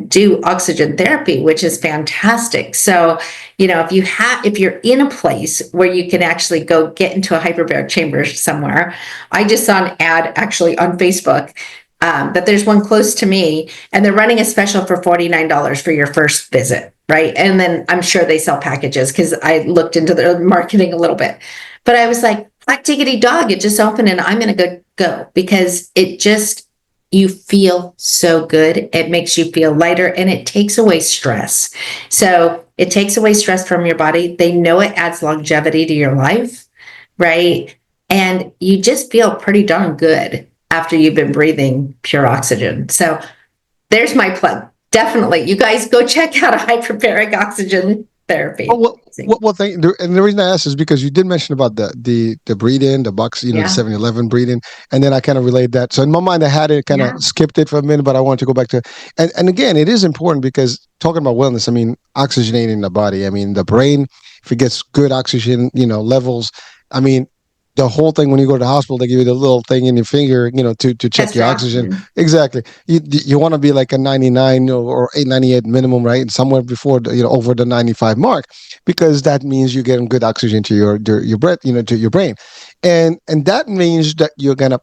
do oxygen therapy, which is fantastic. So, if you're in a place where you can actually go get into a hyperbaric chamber somewhere. I just saw an ad actually on Facebook but there's one close to me, and they're running a special for $49 for your first visit, right? And then I'm sure they sell packages because I looked into their marketing a little bit. But I was like, black diggity dog, it just opened and I'm going to go because it just, you feel so good. It makes you feel lighter and it takes away stress. So it takes away stress from your body. They know it adds longevity to your life, right? And you just feel pretty darn good after you've been breathing pure oxygen. So there's my plug. Definitely. You guys go check out a hyperbaric oxygen therapy. And the reason I asked is because you did mention about the breathe in, the box, the 7-Eleven breathe in, and then I kind of relayed that. So in my mind, I had it kind of skipped it for a minute, but I wanted to go back to, and again, it is important because talking about wellness, I mean, oxygenating the body, I mean, the brain, if it gets good oxygen, levels, I mean, the whole thing when you go to the hospital, they give you the little thing in your finger, to check your oxygen. Exactly. You want to be like a 99 or 898 minimum, right? And somewhere before, over the 95 mark, because that means you're getting good oxygen to your breath, to your brain. And that means that you're going to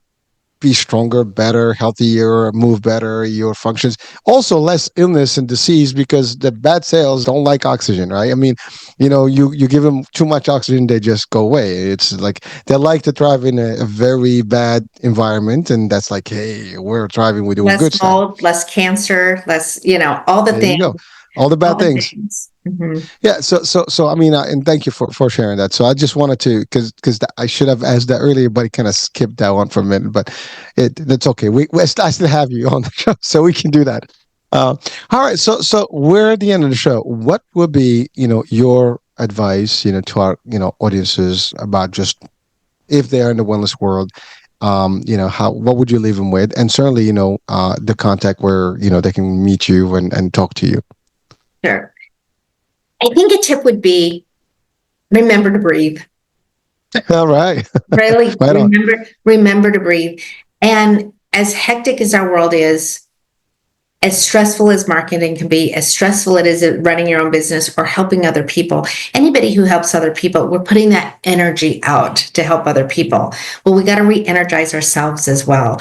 be stronger, better, healthier, move better, your functions. Also less illness and disease because the bad cells don't like oxygen, right? I mean, you give them too much oxygen, they just go away. It's like they like to thrive in a very bad environment, and that's like, hey, we're thriving, we're doing less good mold, stuff. less cancer, less, all the There things. you go. All the bad things. Mm-hmm. Yeah. So I mean, and thank you for sharing that. So I just wanted to, because I should have asked that earlier, but it kind of skipped that one for a minute. But that's okay. I still have you on the show, so we can do that. All right. So we're at the end of the show. What would be your advice to our audiences about just if they are in the wellness world? What would you leave them with? And certainly, the contact where they can meet you and talk to you. Sure. I think a tip would be remember to breathe. All right. Really Right on. remember to breathe. And as hectic as our world is, as stressful as marketing can be, as stressful it is at running your own business or helping other people, anybody who helps other people, we're putting that energy out to help other people. Well, we got to re-energize ourselves as well.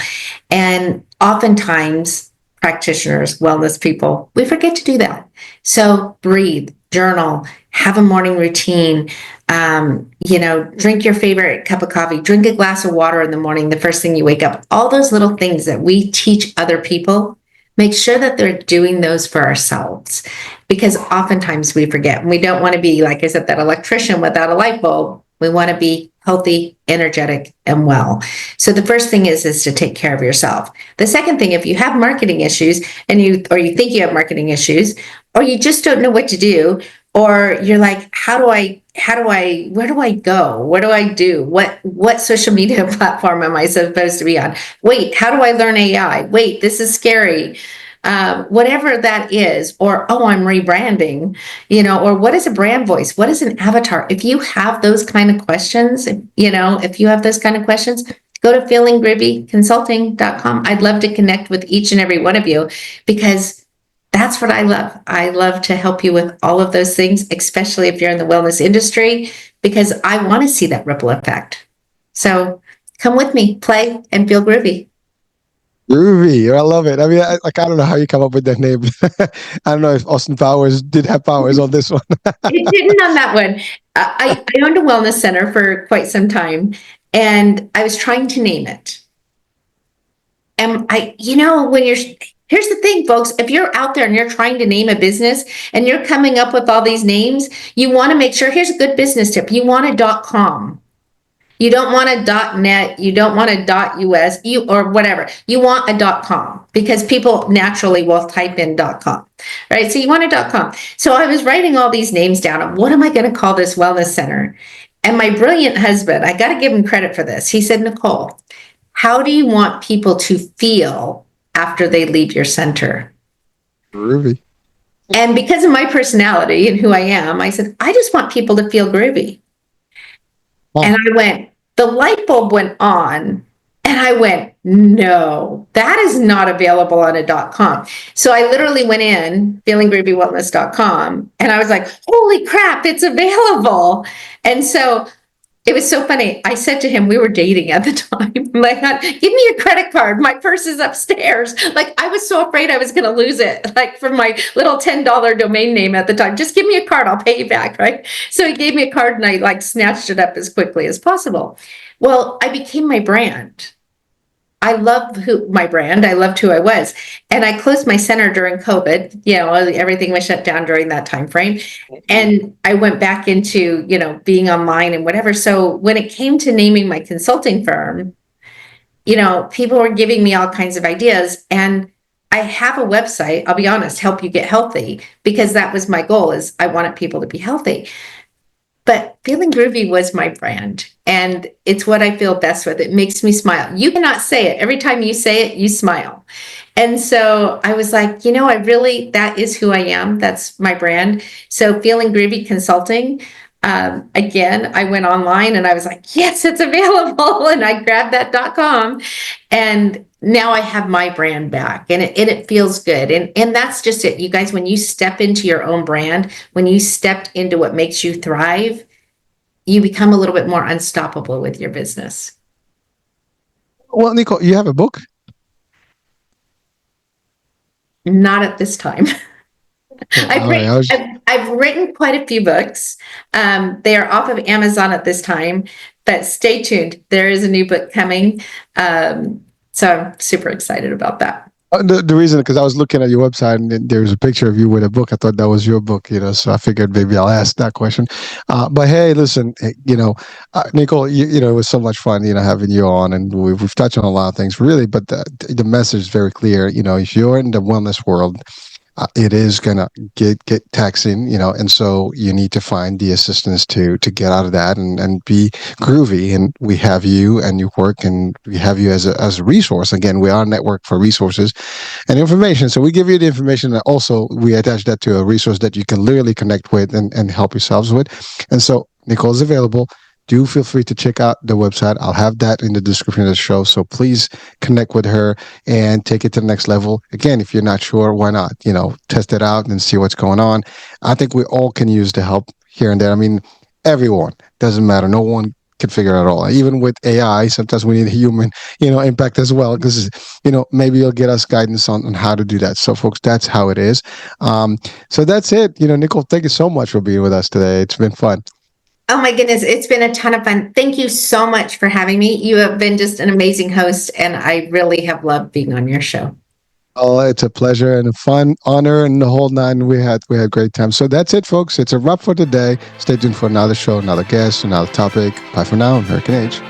And oftentimes, practitioners, wellness people, we forget to do that. So breathe, journal, have a morning routine, drink your favorite cup of coffee, drink a glass of water in the morning, the first thing you wake up, all those little things that we teach other people. Make sure that they're doing those for ourselves because oftentimes we forget. And we don't want to be, like I said, that electrician without a light bulb. We want to be healthy, energetic, and well. So the first thing is to take care of yourself. The second thing, if you have marketing issues and you think you have marketing issues, or you just don't know what to do, or you're like, where do I go? What do I do? What social media platform am I supposed to be on? Wait, how do I learn AI? Wait, this is scary. Whatever that is, or, oh, I'm rebranding, or what is a brand voice? What is an avatar? If you have those kind of questions, go to feelinggroovyconsulting.com. I'd love to connect with each and every one of you because that's what I love. I love to help you with all of those things, especially if you're in the wellness industry, because I want to see that ripple effect. So come with me, play, and feel groovy. Groovy. I love it. I mean, I don't know how you come up with that name. I don't know if Austin Powers did have powers on this one. It didn't on that one. I owned a wellness center for quite some time, and I was trying to name it. And here's the thing, folks, if you're out there and you're trying to name a business and you're coming up with all these names, you want to make sure, here's a good business tip. You want a .com. You don't want a .net. You don't want a .us or whatever. You want a .com because people naturally will type in .com, right? So you want a .com. So I was writing all these names down of what am I going to call this wellness center? And my brilliant husband, I got to give him credit for this. He said, Nicole, how do you want people to feel after they leave your center? Groovy. And because of my personality and who I am, I said, I just want people to feel groovy. Oh. And the light bulb went on and I went, no, that is not available on a .com. So I literally went in feelinggroovywellness.com and I was like, holy crap, it's available. And so It was so funny. I said to him, we were dating at the time. I'm like, give me your credit card. My purse is upstairs. Like, I was so afraid I was going to lose it, like for my little $10 domain name at the time. Just give me a card. I'll pay you back. Right. So he gave me a card and I like snatched it up as quickly as possible. Well, I became my brand. I loved my brand. I loved who I was. And I closed my center during COVID. You know, everything was shut down during that time frame. And I went back into, being online and whatever. So when it came to naming my consulting firm, people were giving me all kinds of ideas. And I have a website, I'll be honest, Help You Get Healthy, because that was my goal, is I wanted people to be healthy. But Feeling Groovy was my brand, and it's what I feel best with. It makes me smile. You cannot say it. Every time you say it, you smile. And so I was like, that is who I am. That's my brand. So Feeling Groovy Consulting, again, I went online and I was like, yes, it's available. And I grabbed that .com, and now I have my brand back, and it feels good. And that's just it. You guys, when you step into your own brand, when you stepped into what makes you thrive, you become a little bit more unstoppable with your business. Well, Nicole, you have a book? Not at this time. I've written quite a few books. They are off of Amazon at this time, but stay tuned. There is a new book coming. So I'm super excited about that. The reason, because I was looking at your website and there's a picture of you with a book. I thought that was your book, so I figured maybe I'll ask that question. But hey, listen, Nicole, it was so much fun, having you on, and we've touched on a lot of things, really. But the message is very clear. If you're in the wellness world, it is gonna get taxing, and so you need to find the assistance to get out of that and be groovy. And we have you and your work, and we have you as a resource. Again, we are a network for resources and information. So we give you the information, and also we attach that to a resource that you can literally connect with and help yourselves with. And so Nicole's available. Do feel free to check out the website. I'll have that in the description of the show. So please connect with her and take it to the next level. Again, if you're not sure, why not? Test it out and see what's going on. I think we all can use the help here and there. I mean, everyone, doesn't matter. No one can figure it out all. Even with AI, sometimes we need human, impact as well, because, maybe you'll get us guidance on how to do that. So folks, that's how it is. So that's it. Nicole, thank you so much for being with us today. It's been fun. Oh my goodness, it's been a ton of fun. Thank you so much for having me. You have been just an amazing host, and I really have loved being on your show. Oh, it's a pleasure and a fun honor and the whole nine. We had great time. So that's it, folks. It's a wrap for today. Stay tuned for another show, another guest, another topic. Bye for now. Hurricane Age.